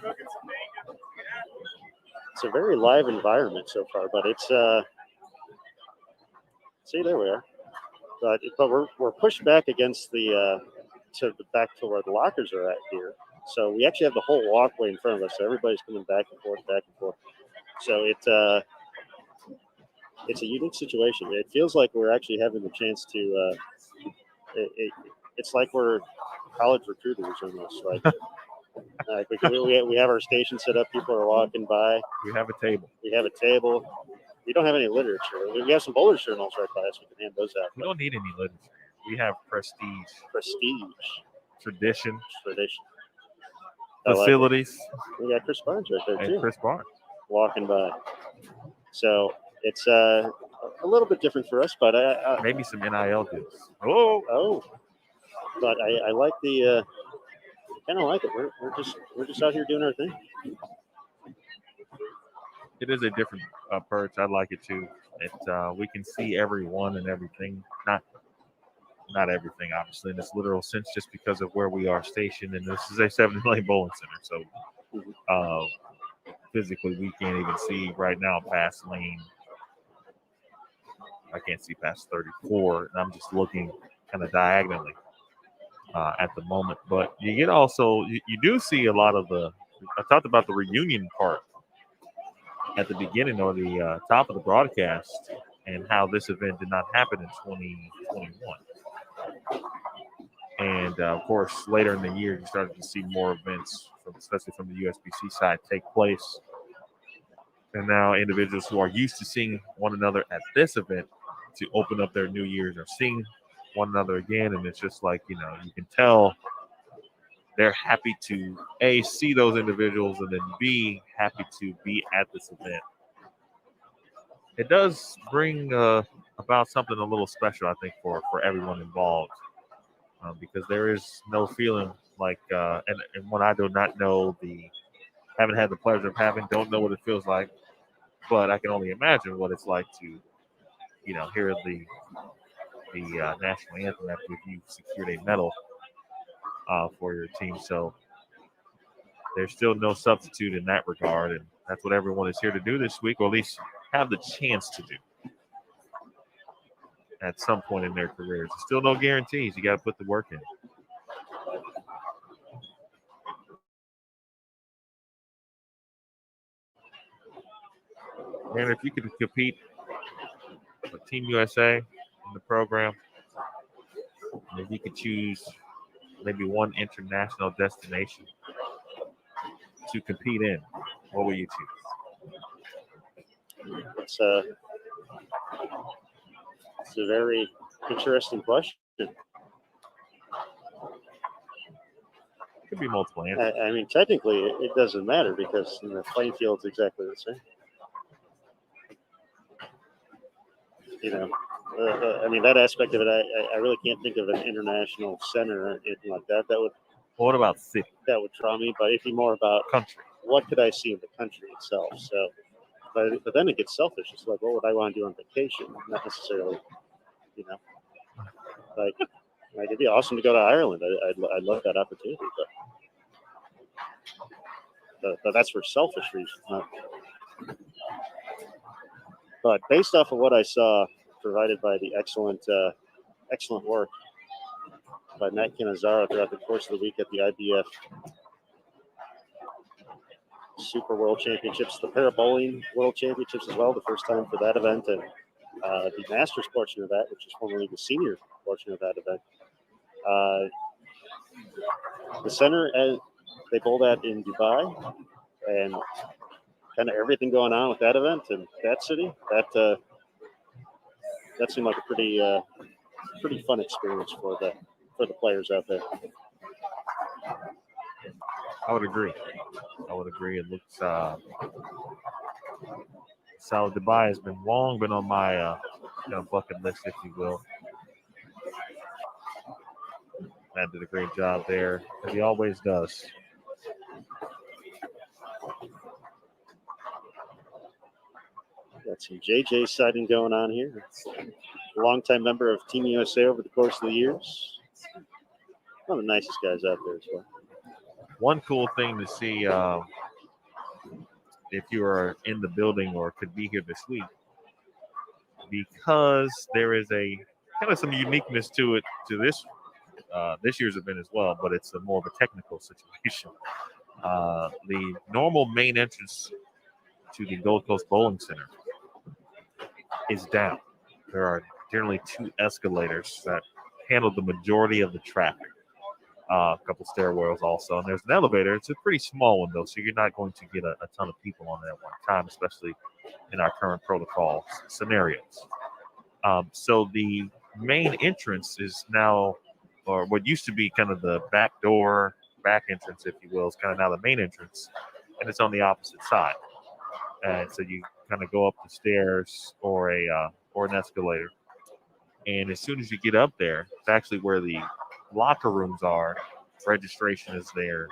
live environment so far, but it's see, there we are. But we're pushed back against the back to where the lockers are at here. So we actually have the whole walkway in front of us. So everybody's coming back and forth. So it's a unique situation. It feels like we're actually having the chance to. It's like we're college recruiters almost. Like we have our station set up. People are walking by. We have a table. We don't have any literature. We have some bowler journals right by us. We can hand those out. We don't need any literature. We have prestige. Tradition. Facilities. We got Chris Barnes right there, too. Chris Barnes. Walking by. So it's a little bit different for us, but maybe some NIL deals. Oh. But I like the kind of like it. We're just out here doing our thing. It is a different perch. I like it too. We can see everyone and everything. Not everything, obviously, in this literal sense, just because of where we are stationed. And this is a 7-lane bowling center, so physically we can't even see right now past lane. I can't see past 34, and I'm just looking kind of diagonally at the moment. But you get also you do see a lot of the. I talked about the reunion part at the beginning or the top of the broadcast, and how this event did not happen in 2021. And of course, later in the year, you started to see more events, especially from the USBC side, take place. And now individuals who are used to seeing one another at this event to open up their new years are seeing one another again. And it's just like, you can tell they're happy to, A, see those individuals, and then B, happy to be at this event. It does bring about something a little special, I think, for everyone involved. Because there is no feeling like, and when I do not know haven't had the pleasure of having, don't know what it feels like, but I can only imagine what it's like to, hear the national anthem after you've secured a medal for your team. So there's still no substitute in that regard, and that's what everyone is here to do this week, or at least have the chance to do at some point in their careers. There's still no guarantees. You got to put the work in. And if you could compete with Team USA in the program, and if you could choose maybe one international destination to compete in, what will you choose? It's a very interesting question. Could be multiple answers. I mean, technically, it doesn't matter because the playing field's exactly the same. You know, I mean, that aspect of it, I really can't think of an international center or anything like that. Well, what about city? That would draw me, but it'd be more about Country. What could I see in the country itself? So, but then it gets selfish. It's like, what would I want to do on vacation? Not necessarily, you know, like it'd be awesome to go to Ireland. I'd love that opportunity, but that's for selfish reasons. But based off of what I saw, provided by the excellent work by Matt Cannizzaro throughout the course of the week at the IBF Super World Championships, the Para Bowling World Championships as well, the first time for that event, and the Masters portion of that, which is formerly the senior portion of that event. The center, they bowled at in Dubai, and kind of everything going on with that event and that city, that seemed like a pretty fun experience for the players out there. I would agree. It looks solid. Dubai has been long been on my bucket list, if you will. Matt did a great job there, as he always does. Got some JJ sighting going on here. A longtime member of Team USA over the course of the years. One of the nicest guys out there as well. One cool thing to see if you are in the building or could be here this week, because there is a kind of some uniqueness to it, to this year's event as well, but it's more of a technical situation. The normal main entrance to the Gold Coast Bowling Center is down. There are generally 2 escalators that handle the majority of the traffic. A couple stairwells also, and there's an elevator. It's a pretty small one though, so you're not going to get a ton of people on there at one time, especially in our current protocol scenarios. So the main entrance is now, or what used to be kind of the back entrance, if you will, is kind of now the main entrance, and it's on the opposite side. And so you kind of go up the stairs or an escalator, and as soon as you get up there, it's actually where the locker rooms are. Registration is there,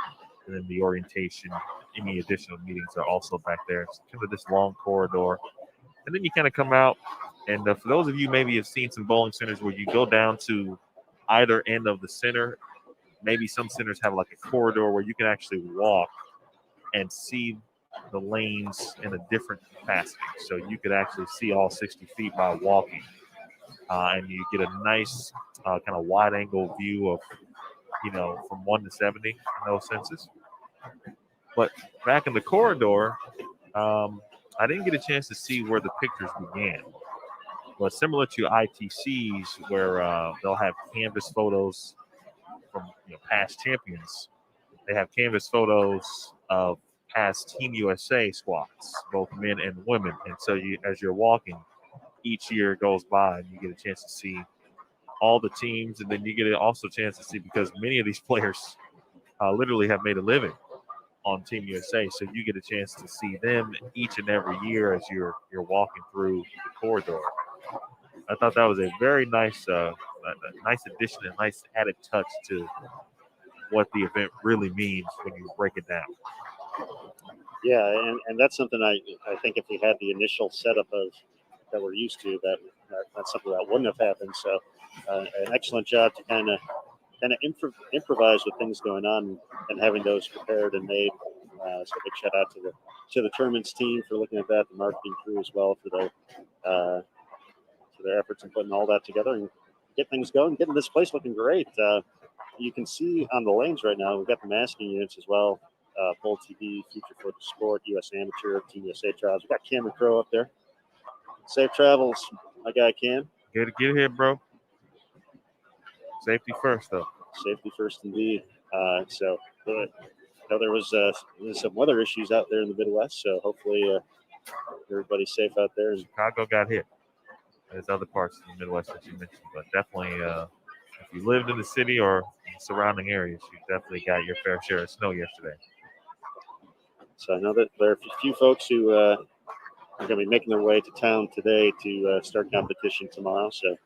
and then the orientation, any additional meetings are also back there. It's kind of this long corridor, and then you kind of come out. And for those of you maybe have seen some bowling centers where you go down to either end of the center, maybe some centers have like a corridor where you can actually walk and see the lanes in a different capacity. So you could actually see all 60 feet by walking. And you get a nice kind of wide angle view of, from 1 to 70 in those senses. But back in the corridor, I didn't get a chance to see where the pictures began. But similar to ITCs, where they'll have canvas photos from past champions, they have canvas photos of past Team USA squads, both men and women. And so as you're walking, each year goes by and you get a chance to see all the teams, and then you get also a chance to see, because many of these players literally have made a living on Team USA, so you get a chance to see them each and every year as you're walking through the corridor. I thought that was a very nice addition, a nice added touch to what the event really means when you break it down. Yeah, and that's something I think if we had the initial setup of that we're used to, that's something that wouldn't have happened. So an excellent job to kind of improvise with things going on and having those prepared and made. So big shout out to the tournaments team for looking at that, the marketing crew as well for their efforts in putting all that together and get things going, getting this place looking great. You can see on the lanes right now, we've got the masking units as well. Bull TV, Future for the Sport, US Amateur, Team USA Trials. We've got Cameron Crow up there. Safe travels, my guy Cam. Get here, bro. Safety first, though. Safety first, indeed. So, there was some weather issues out there in the Midwest, so hopefully everybody's safe out there. Chicago got hit. There's other parts of the Midwest that you mentioned, but definitely if you lived in the city or in surrounding areas, you definitely got your fair share of snow yesterday. So I know that there are a few folks who are going to be making their way to town today to start competition tomorrow. So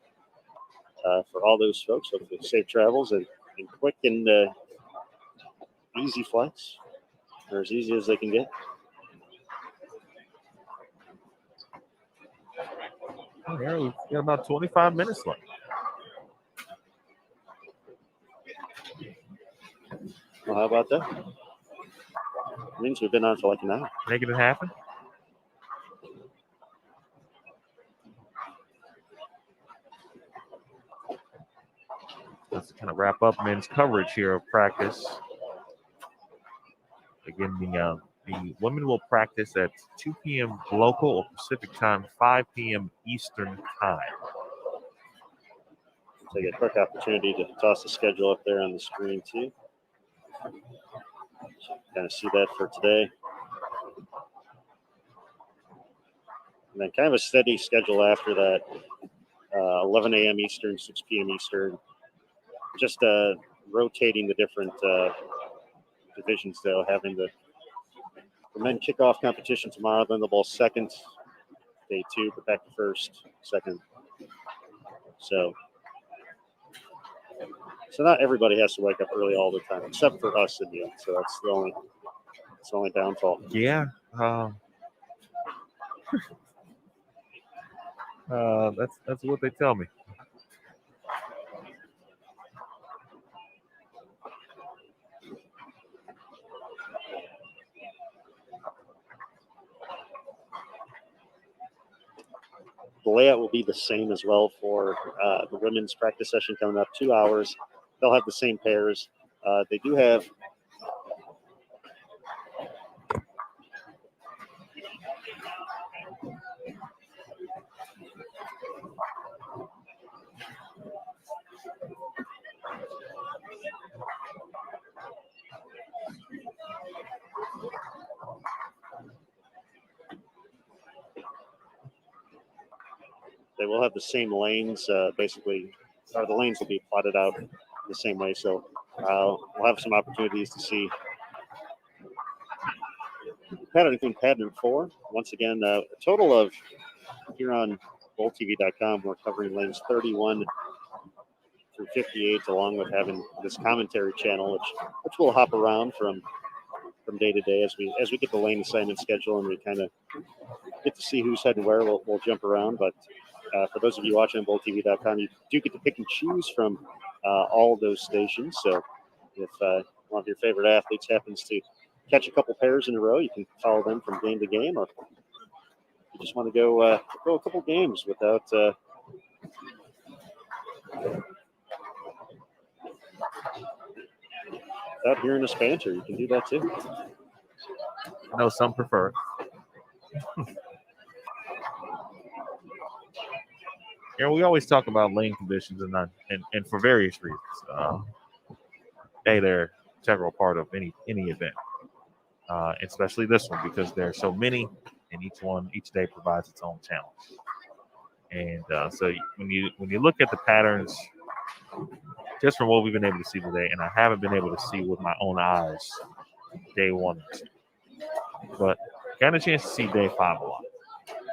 for all those folks, hopefully safe travels and quick and easy flights, or as easy as they can get. Here we've got about 25 minutes left. Well, how about that? Means we've been on for like an hour. Making it happen. Let's kind of wrap up men's coverage here of practice. Again, the women will practice at 2 p.m. local or Pacific time, 5 p.m. Eastern time. Take a quick opportunity to toss the schedule up there on the screen too. Kind of see that for today. And then kind of a steady schedule after that. 11 a.m. Eastern, 6 p.m. Eastern. Just rotating the different divisions, though, having the men kick off competition tomorrow, then the ball second, day 2, but back to first, second. So not everybody has to wake up early all the time, except for us in the end. So that's the only downfall. Yeah. That's what they tell me. The layout will be the same as well for the women's practice session coming up, 2 hours. They'll have the same pairs. They do have they will have the same lanes, basically, or the lanes will be plotted out the same way. So we'll have some opportunities to see pattern 4. Once again, a total of here on BullTV.com, we're covering lanes 31 through 58, along with having this commentary channel, which will hop around from day to day as we get the lane assignment schedule and we kind of get to see who's heading where. We'll jump around, but for those of you watching on BullTV.com, you do get to pick and choose from all of those stations. So if one of your favorite athletes happens to catch a couple pairs in a row, you can follow them from game to game, or if you just want to go a couple games without hearing us banter, you can do that too. I know some prefer. We always talk about lane conditions and for various reasons. They're integral part of any event, especially this one because there are so many, and each day provides its own challenge. And so when you look at the patterns, just from what we've been able to see today, and I haven't been able to see with my own eyes day 1 or 2, but got a chance to see day 5 a lot.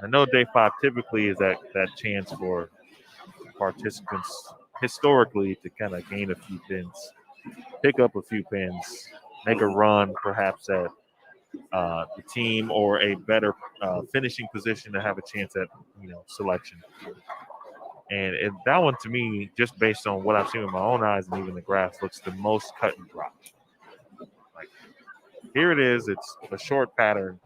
I know day 5 typically is that chance for participants historically to kind of gain a few pins, pick up a few pins, make a run perhaps at the team or a better finishing position to have a chance at selection. that one to me, just based on what I've seen with my own eyes and even the graphs, looks the most cut and dry. Like here it is, it's a short pattern.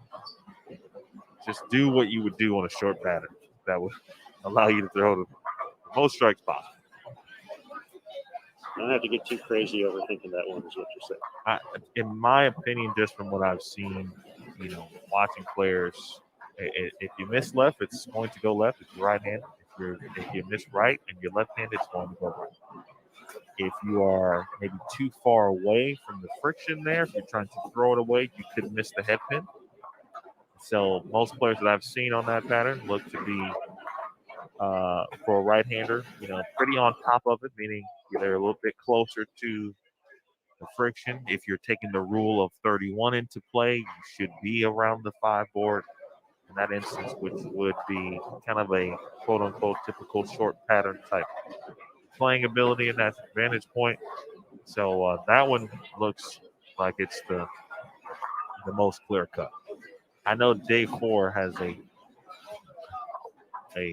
Just do what you would do on a short pattern that would allow you to throw the most strikes possible. Don't have to get too crazy overthinking that one, is what you're saying. In my opinion, just from what I've seen, watching players, if you miss left, it's going to go left. If you're right-handed, if you miss right and you're left-handed, it's going to go right. If you are maybe too far away from the friction there, if you're trying to throw it away, you could miss the head pin. So most players that I've seen on that pattern look to be, for a right-hander, pretty on top of it, meaning they're a little bit closer to the friction. If you're taking the rule of 31 into play, you should be around the 5 board in that instance, which would be kind of a quote-unquote typical short pattern type playing ability, and that's vantage point. So that one looks like it's the most clear cut. I know day 4 has a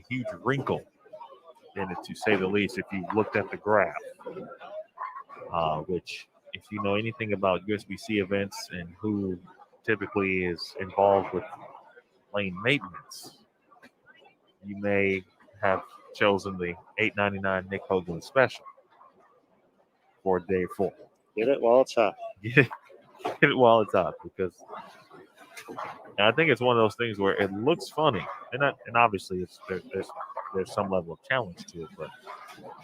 huge wrinkle in it, to say the least, if you looked at the graph, which if you know anything about USBC events and who typically is involved with lane maintenance, you may have chosen the $8.99 Nick Hoagland special for day 4. Get it while it's hot. Get it while it's hot, because I think it's one of those things where it looks funny, and obviously there's some level of challenge to it, but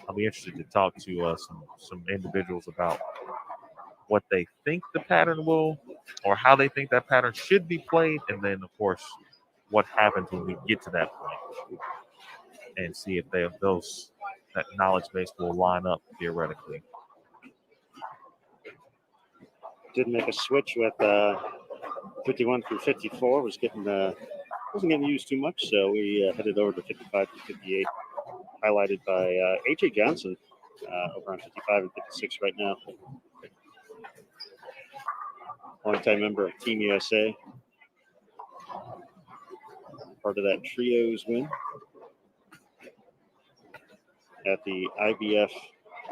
I'll be interested to talk to some individuals about what they think the pattern will, or how they think that pattern should be played, and then of course what happens when we get to that point, and see if that knowledge base will line up theoretically. Did make a switch with 51 through 54. Wasn't getting used too much, so we headed over to 55 through 58, highlighted by AJ Johnson over on 55 and 56 right now. Longtime member of Team USA, part of that trios win at the IBF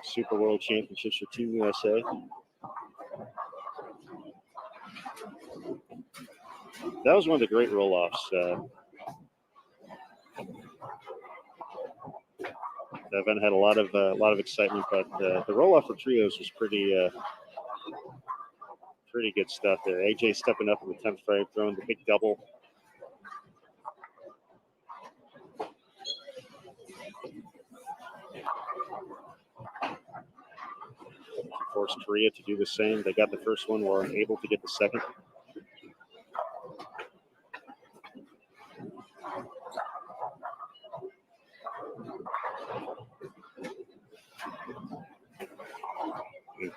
Super World Championships for Team USA. That was one of the great roll-offs. The event had a lot of excitement, but the roll-off for trios was pretty good stuff there. AJ stepping up in the 10th frame, throwing the big double. Forced Korea to do the same. They got the first one, were able to get the second.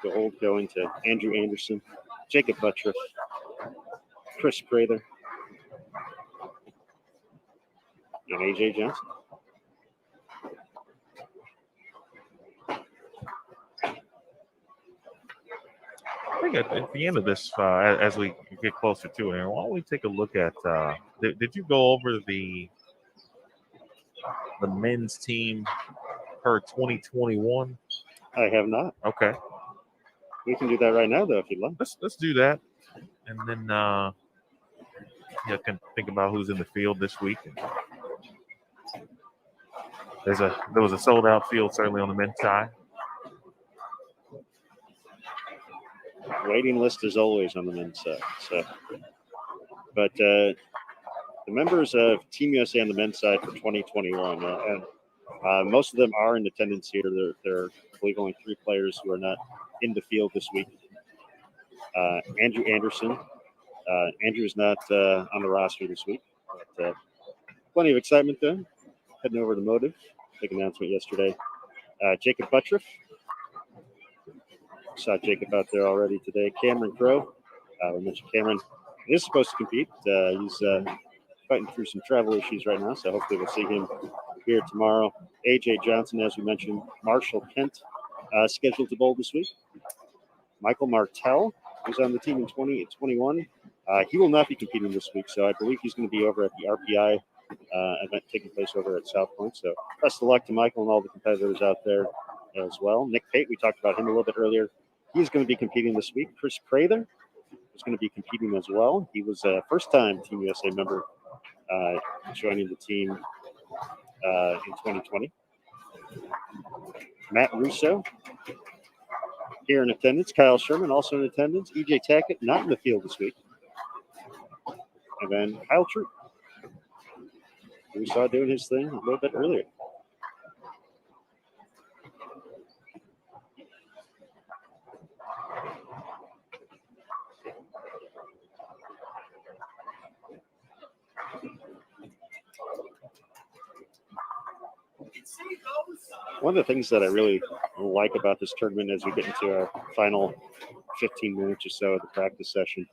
Gold going to Andrew Anderson, Jacob Buttriff, Chris Prather, and AJ Johnson. I think at the end of this, as we get closer to it, why don't we take a look at? Did you go over the men's team per 2021? I have not. Okay, we can do that right now, though, if you'd like. Let's do that, and then you can think about who's in the field this week. There was a sold out field certainly on the men's side. Waiting list is always on the men's side. So, but the members of Team USA on the men's side for 2021, and most of them are in attendance here. There are, I believe, only 3 players who are not in the field this week. Andrew Anderson. Andrew is not on the roster this week, but plenty of excitement there. Heading over to Motive. Big announcement yesterday. Jacob Buttriff. Saw Jacob out there already today. Cameron Crowe. We mentioned Cameron is supposed to compete. He's fighting through some travel issues right now, so hopefully we'll see him here tomorrow. AJ Johnson, as we mentioned. Marshall Kent, scheduled to bowl this week. Michael Martell, who's on the team in 2021. He will not be competing this week, so I believe he's going to be over at the RPI event taking place over at South Point. So best of luck to Michael and all the competitors out there as well. Nick Pate, we talked about him a little bit earlier. He's going to be competing this week. Chris Prather is going to be competing as well. He was a first-time Team USA member joining the team in 2020. Matt Russo here in attendance. Kyle Sherman also in attendance. EJ Tackett not in the field this week. And then Kyle Troop, who we saw doing his thing a little bit earlier. One of the things that I really like about this tournament as we get into our final 15 minutes or so of the practice session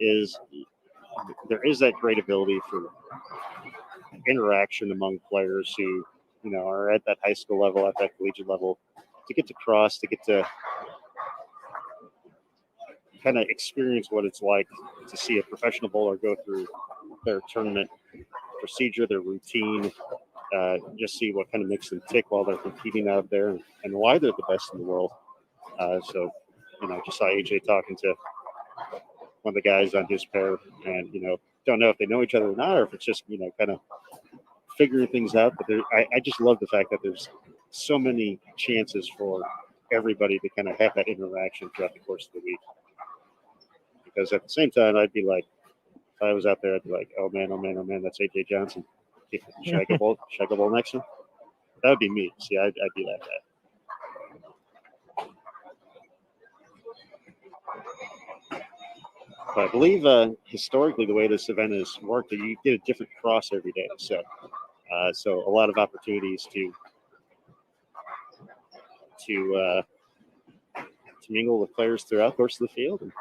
is there is that great ability for interaction among players who, are at that high school level, at that collegiate level, to get to cross, to get to kind of experience what it's like to see a professional bowler go through their tournament procedure, their routine, just see what kind of makes them tick while they're competing out there and why they're the best in the world. So, just saw AJ talking to one of the guys on his pair and, don't know if they know each other or not, or if it's just, kind of figuring things out. But I just love the fact that there's so many chances for everybody to kind of have that interaction throughout the course of the week. Because at the same time, I'd be like, if I was out there, I'd be like, oh man, that's AJ Johnson. Should I go bowl next one? That would be me. See, I'd be like that. But I believe historically the way this event has worked, you get a different cross every day. So a lot of opportunities to mingle with players throughout the course of the field.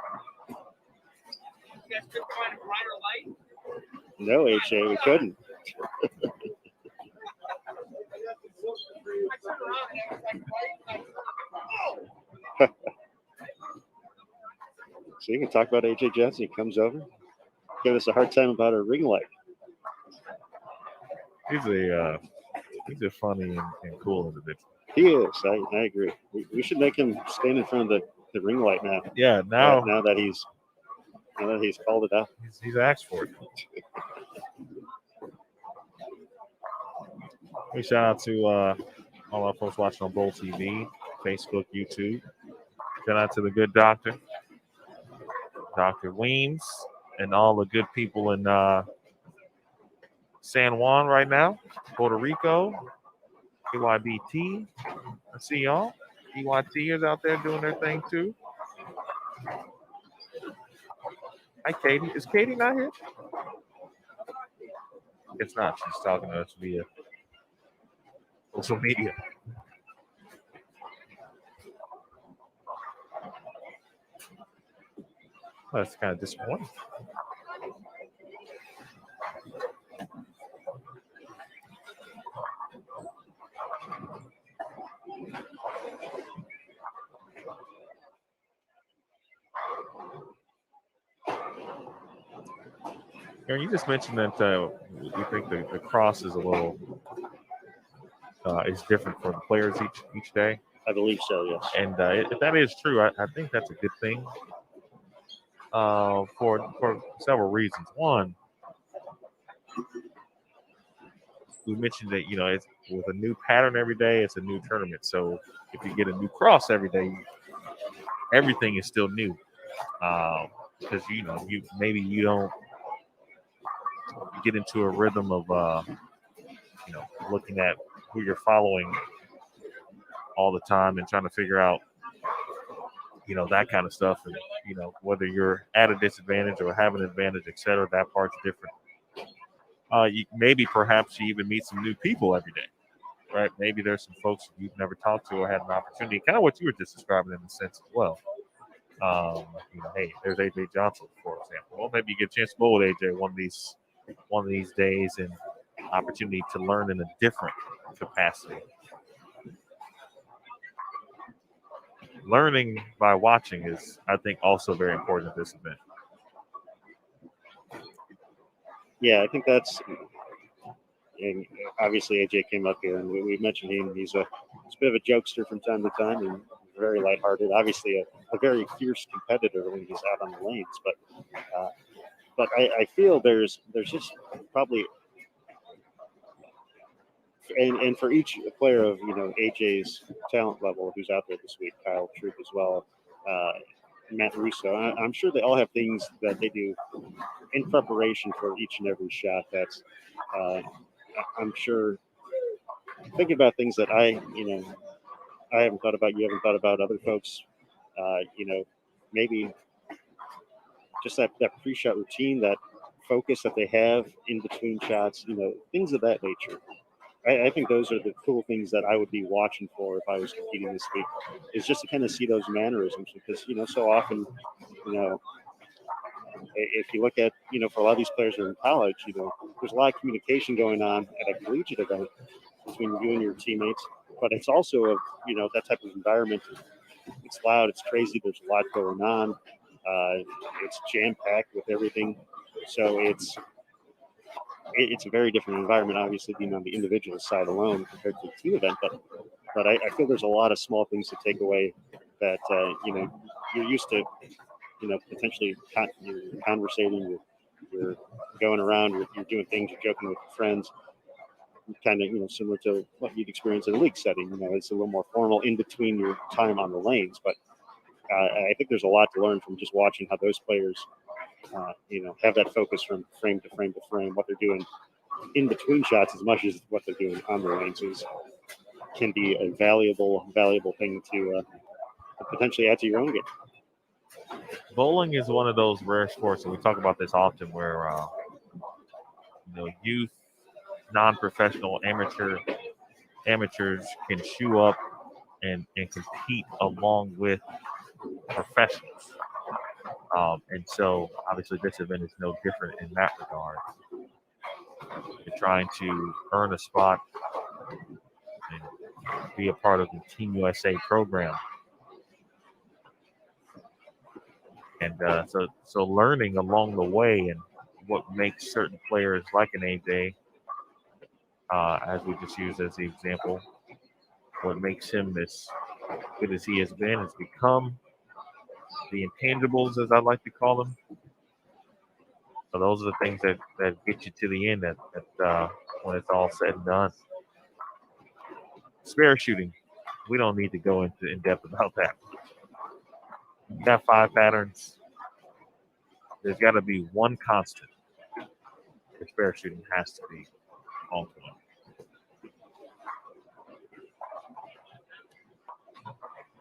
No, AJ, we couldn't. So you can talk about AJ Johnson. He comes over, give us a hard time about our ring light. He's a funny and cool individual. He is. I agree. We should make him stand in front of the ring light now. Yeah, now that he's called it out. He's asked for it. Big shout out to all our folks watching on Bowl TV, Facebook, YouTube. Shout out to the good doctor, Dr. Weems, and all the good people in San Juan right now, Puerto Rico, EYBT. I see y'all. EYT is out there doing their thing too. Hi, Katie. Is Katie not here? It's not. She's talking to us via social media. Well, that's kind of disappointing. Aaron, you just mentioned that you think the cross is a little is different for the players each day. I believe so, yes. And if that is true, I think that's a good thing for several reasons. One, we mentioned that it's with a new pattern every day, it's a new tournament. So if you get a new cross every day, everything is still new. Because you don't get into a rhythm of looking at who you're following all the time and trying to figure out that kind of stuff, and whether you're at a disadvantage or have an advantage, etc. That part's different. Perhaps you even meet some new people every day, right? Maybe there's some folks you've never talked to or had an opportunity, kind of what you were just describing in a sense as well. Hey, there's AJ Johnson, for example. Well, maybe you get a chance to bowl with AJ one of these days, and opportunity to learn in a different capacity. Learning by watching is, I think, also very important at this event. Yeah, I think that's. And obviously, AJ came up here, and we mentioned him. He's a bit of a jokester from time to time, and very lighthearted. Obviously, a very fierce competitor when he's out on the lanes. But I feel there's just probably and for each player of AJ's talent level who's out there this week, Kyle Troop as well, Matt Russo. I'm sure they all have things that they do in preparation for each and every shot. That's I'm sure thinking about things that I haven't thought about. You haven't thought about other folks. Maybe just that pre-shot routine, that focus that they have in between shots. Things of that nature. I think those are the cool things that I would be watching for if I was competing this week, is just to kind of see those mannerisms because, so often, if you look at, for a lot of these players who are in college, there's a lot of communication going on at a collegiate event between you and your teammates, but it's also that type of environment. It's loud, it's crazy, there's a lot going on. It's jam-packed with everything. So it's a very different environment, obviously, being on the individual side alone compared to the team event. But I feel there's a lot of small things to take away that you're used to. Potentially you're conversating, you're going around, you're doing things, you're joking with your friends, kind of similar to what you'd experience in a league setting. It's a little more formal in between your time on the lanes. But I think there's a lot to learn from just watching how those players. Have that focus from frame to frame to frame. What they're doing in between shots, as much as what they're doing on the lanes, can be a valuable thing to potentially add to your own game. Bowling is one of those rare sports, and we talk about this often, where youth, non-professional, amateurs can shoe up and compete along with professionals. And so, obviously, this event is no different in that regard. You're trying to earn a spot and be a part of the Team USA program. And so learning along the way and what makes certain players like an AJ, as we just used as the example, what makes him as good as he has been, has become, the intangibles, as I like to call them. So those are the things that get you to the end that when it's all said and done. Spare shooting, we don't need to go in depth about that. You got 5 patterns. There's got to be one constant. The spare shooting has to be on point.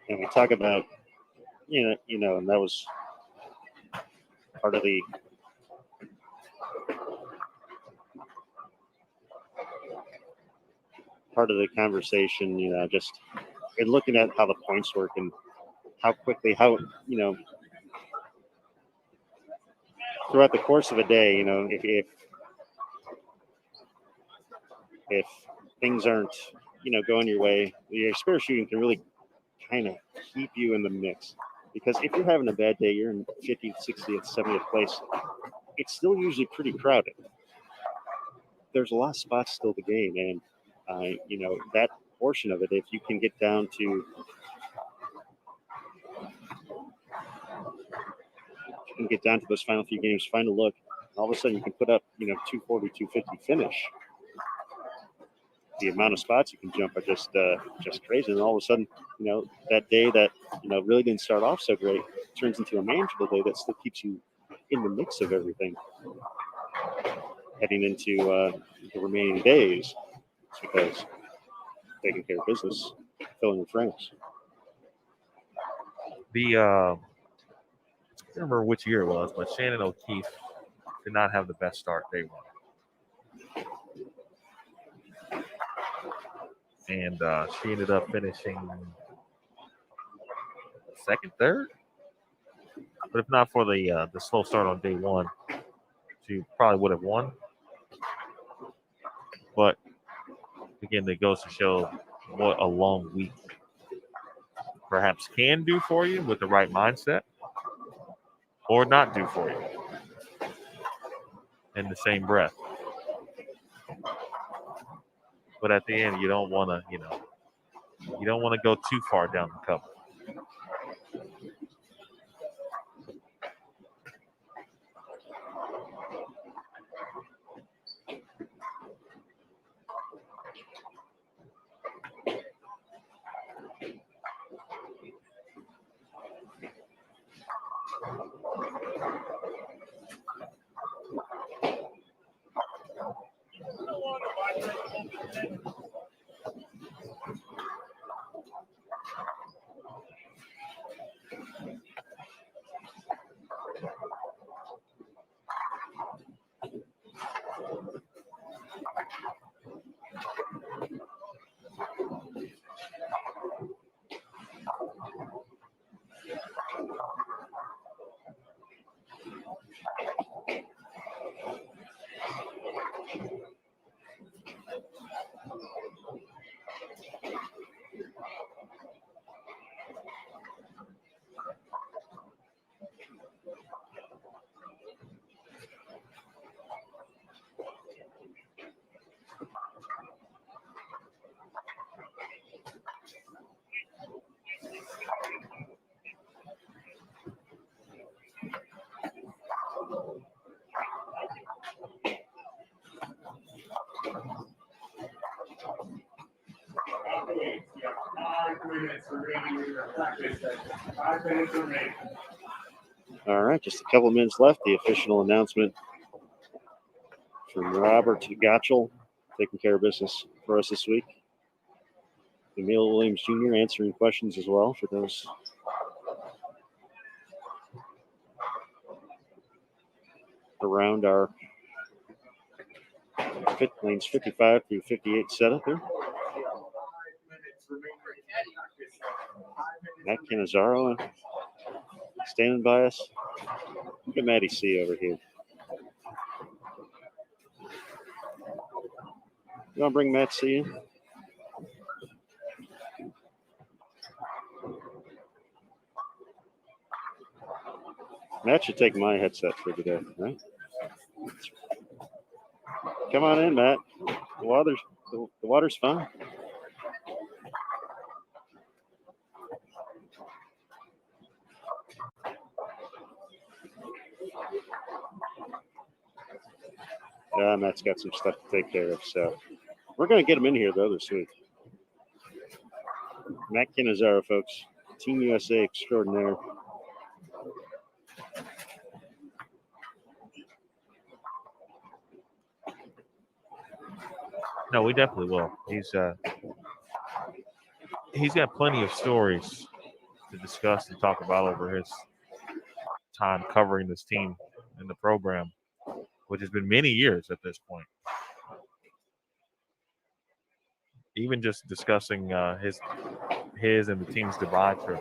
And we talk about, and that was part of the conversation, just in looking at how the points work and how quickly, throughout the course of a day, if things aren't, going your way, your spare shooting can really kind of keep you in the mix. Because if you're having a bad day, you're in 50th, 60th, 70th place, it's still usually pretty crowded. There's a lot of spots still to gain, and that portion of it, if you can get down to those final few games, find a look, all of a sudden you can put up 240, 250 finish. The amount of spots you can jump are just crazy, and all of a sudden that day that really didn't start off so great turns into a manageable day that still keeps you in the mix of everything heading into the remaining days. It's because taking care of business, filling your frames. I don't remember which year it was, but Shannon O'Keefe did not have the best start day one. And she ended up finishing second, third. But if not for the slow start on day one, she probably would have won. But again, it goes to show what a long week perhaps can do for you with the right mindset, or not do for you. in the same breath. But at the end, you don't want to, you don't want to go too far down the cover. All right, just a couple minutes left. The official announcement from Robert Gotchel, taking care of business for us this week. Emil Williams Jr. answering questions as well for those around our lanes 55 through 58 setup here. Matt Cannizzaro standing by us. Look at Matty C over here. You want to bring Matt C in? Matt should take my headset for today, right? Come on in, Matt. The water's fine. Matt's got some stuff to take care of, so we're going to get him in here, though, this week. Matt Cannizzaro, folks. Team USA extraordinaire. No, we definitely will. He's got plenty of stories to discuss and talk about over his time covering this team in the program, which has been many years at this point. Even just discussing his and the team's departure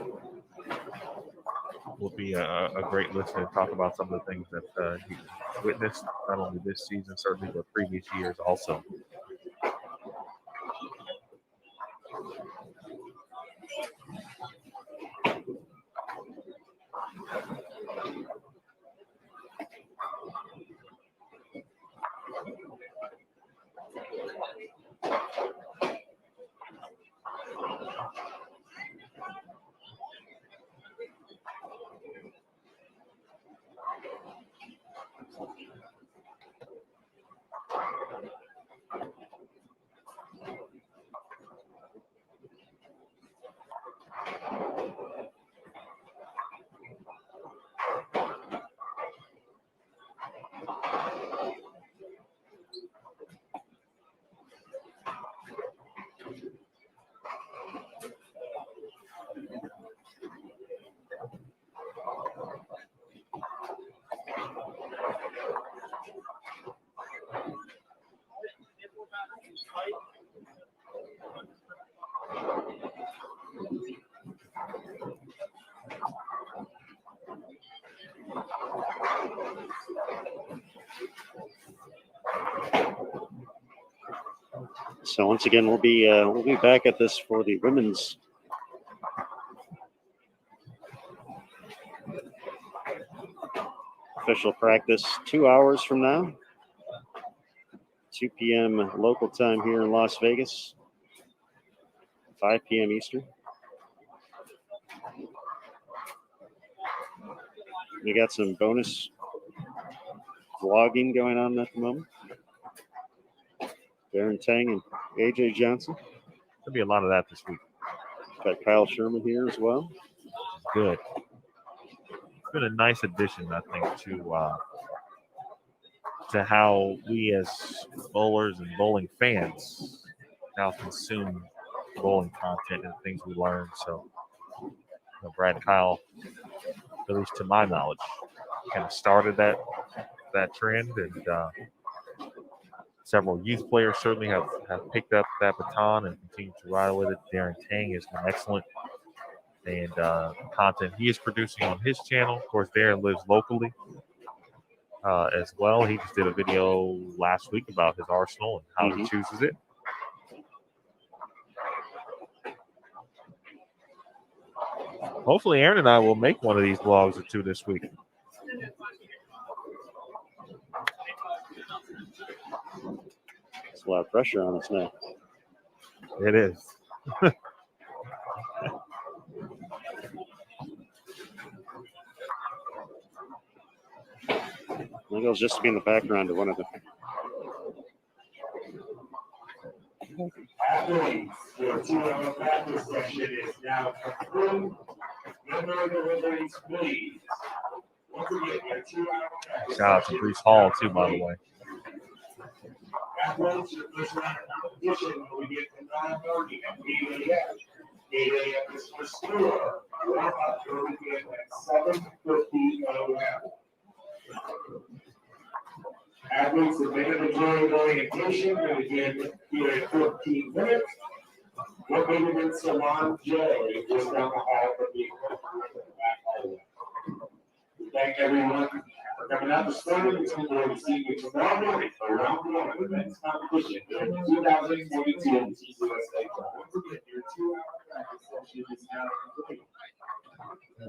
will be a great listen and talk about some of the things that he witnessed, not only this season, certainly, but previous years also. So once again, we'll be back at this for the women's official practice 2 hours from now. 2 p.m. local time here in Las Vegas, 5 p.m. Eastern. We got some bonus vlogging going on at the moment. Darren Tang and AJ Johnson. There'll be a lot of that this week. Got Kyle Sherman here as well. Good. It's been a nice addition, I think, to how we as bowlers and bowling fans now consume bowling content and things we learn. So, Brad and Kyle, at least to my knowledge, kind of started that trend, and several youth players certainly have picked up that baton and continue to ride with it. Darren Tang has been excellent, and content he is producing on his channel. Of course, Darren lives locally as well. He just did a video last week about his arsenal and how he chooses it. Hopefully, Aaron and I will make one of these vlogs or two this week. There's a lot of pressure on us now. It is. I think I'll just be in the background of one of them. Athletes, your 2-hour practice session is now concluded. Number deliveries, please. Once again, your 2-hour practice. Shout out to Bruce Hall, too, by the way. Athletes, your first round of competition will begin from 9:30 at 8 a.m. 8 a.m. is for school. Warm-up will begin at 7:50 a.m. Athletes submitted the during orientation will begin here in 15 minutes. Located in Salon J, just down the hall from the back hallway. We thank everyone for coming out this morning. It's going to see you tomorrow morning for round one of the men's competition during the 2022 TCUSA Class. Once again, your 2-hour practice session is now complete.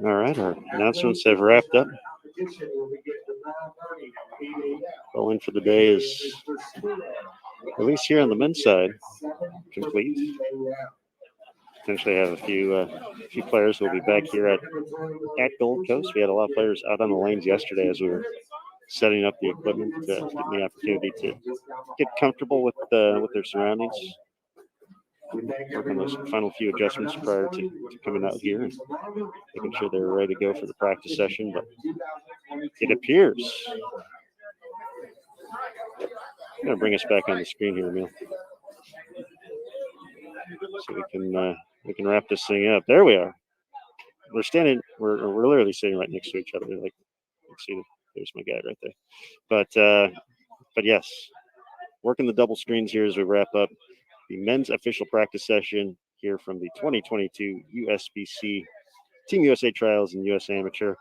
All right, our announcements have wrapped up. Bowling for the day is, at least here on the men's side, complete. Potentially have a few players who will be back here at Gold Coast. We had a lot of players out on the lanes yesterday as we were setting up the equipment, getting the opportunity to get comfortable with their surroundings. Work on those final few adjustments prior to coming out here and making sure they're ready to go for the practice session. But it appears I'm going to bring us back on the screen here, Emil, so we can wrap this thing up. There we are. We're standing. We're literally sitting right next to each other. Like, you see, there's my guy right there. But yes, working the double screens here as we wrap up the men's official practice session here from the 2022 USBC Team USA Trials and US Amateur.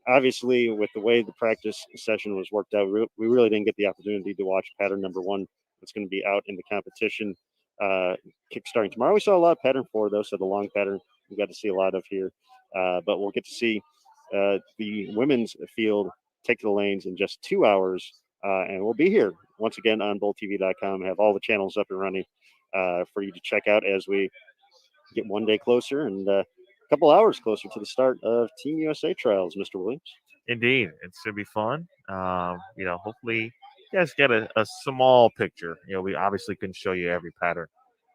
Obviously, with the way the practice session was worked out, we really didn't get the opportunity to watch pattern number 1 that's going to be out in the competition kickstarting tomorrow. We saw a lot of pattern 4, though, so the long pattern we got to see a lot of here. But we'll get to see the women's field take to the lanes in just 2 hours. And we'll be here once again on bowltv.com, have all the channels up and running for you to check out as we get one day closer and a couple hours closer to the start of Team USA trials, Mr. Williams. Indeed. It should be fun. Hopefully you guys get a small picture. We obviously couldn't show you every pattern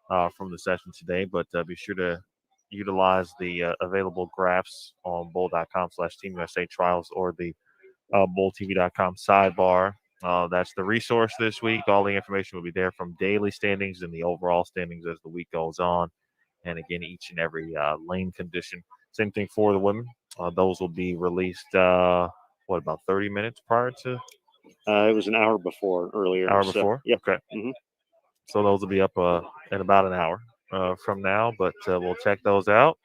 from the session today, but be sure to utilize the available graphs on bowl.com/Team USA trials or the bowltv.com sidebar. That's the resource this week. All the information will be there from daily standings and the overall standings as the week goes on. And again, each and every lane condition. Same thing for the women. Those will be released, about 30 minutes prior to? It was an hour before earlier. Hour before? Yep. Okay. Mm-hmm. So those will be up in about an hour from now, but we'll check those out.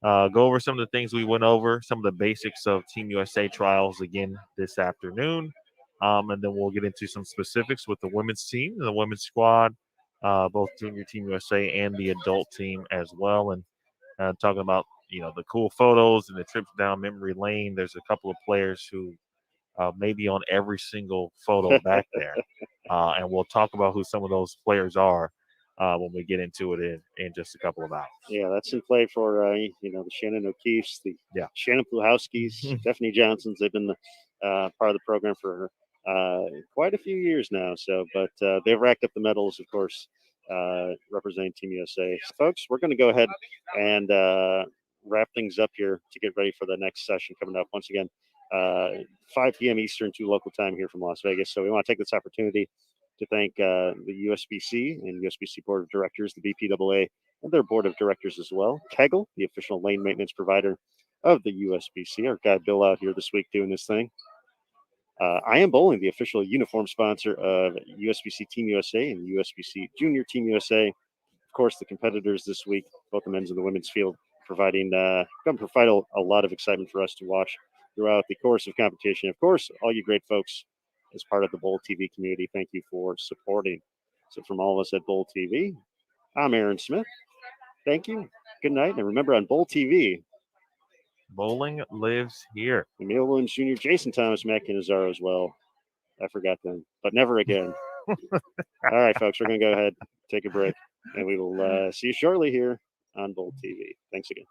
Go over some of the things we went over, some of the basics of Team USA trials again this afternoon. And then we'll get into some specifics with the women's team and the women's squad, both Junior Team USA and the adult team as well. And talking about, the cool photos and the trips down memory lane. There's a couple of players who may be on every single photo back there. and we'll talk about who some of those players are when we get into it in just a couple of hours. Yeah, that's in play for the Shannon O'Keefe's, the Shannon Pluhowski's, Stephanie Johnson's. They've been part of the program for quite a few years now. So, but they've racked up the medals, of course, representing Team USA. So, folks, we're going to go ahead and wrap things up here to get ready for the next session coming up. Once again, 5 p.m. Eastern to local time here from Las Vegas. So we want to take this opportunity to thank the USBC and USBC Board of Directors, the BPAA, and their Board of Directors as well. Kegel, the official lane maintenance provider of the USBC. Our guy Bill out here this week doing this thing. I Am Bowling, the official uniform sponsor of USBC Team USA and USBC Junior Team USA. Of course, the competitors this week, both the men's and the women's field, going to provide a lot of excitement for us to watch throughout the course of competition. Of course, all you great folks as part of the Bowl TV community, thank you for supporting. So from all of us at Bowl TV, I'm Aaron Smith. Thank you. Good night. And remember, on Bowl TV, bowling lives here. Emil Williams Jr., Jason Thomas, Matt Cannizzaro as well. I forgot them, but never again. All right, folks, we're going to go ahead, take a break, and we will see you shortly here on Bowl TV. Thanks again.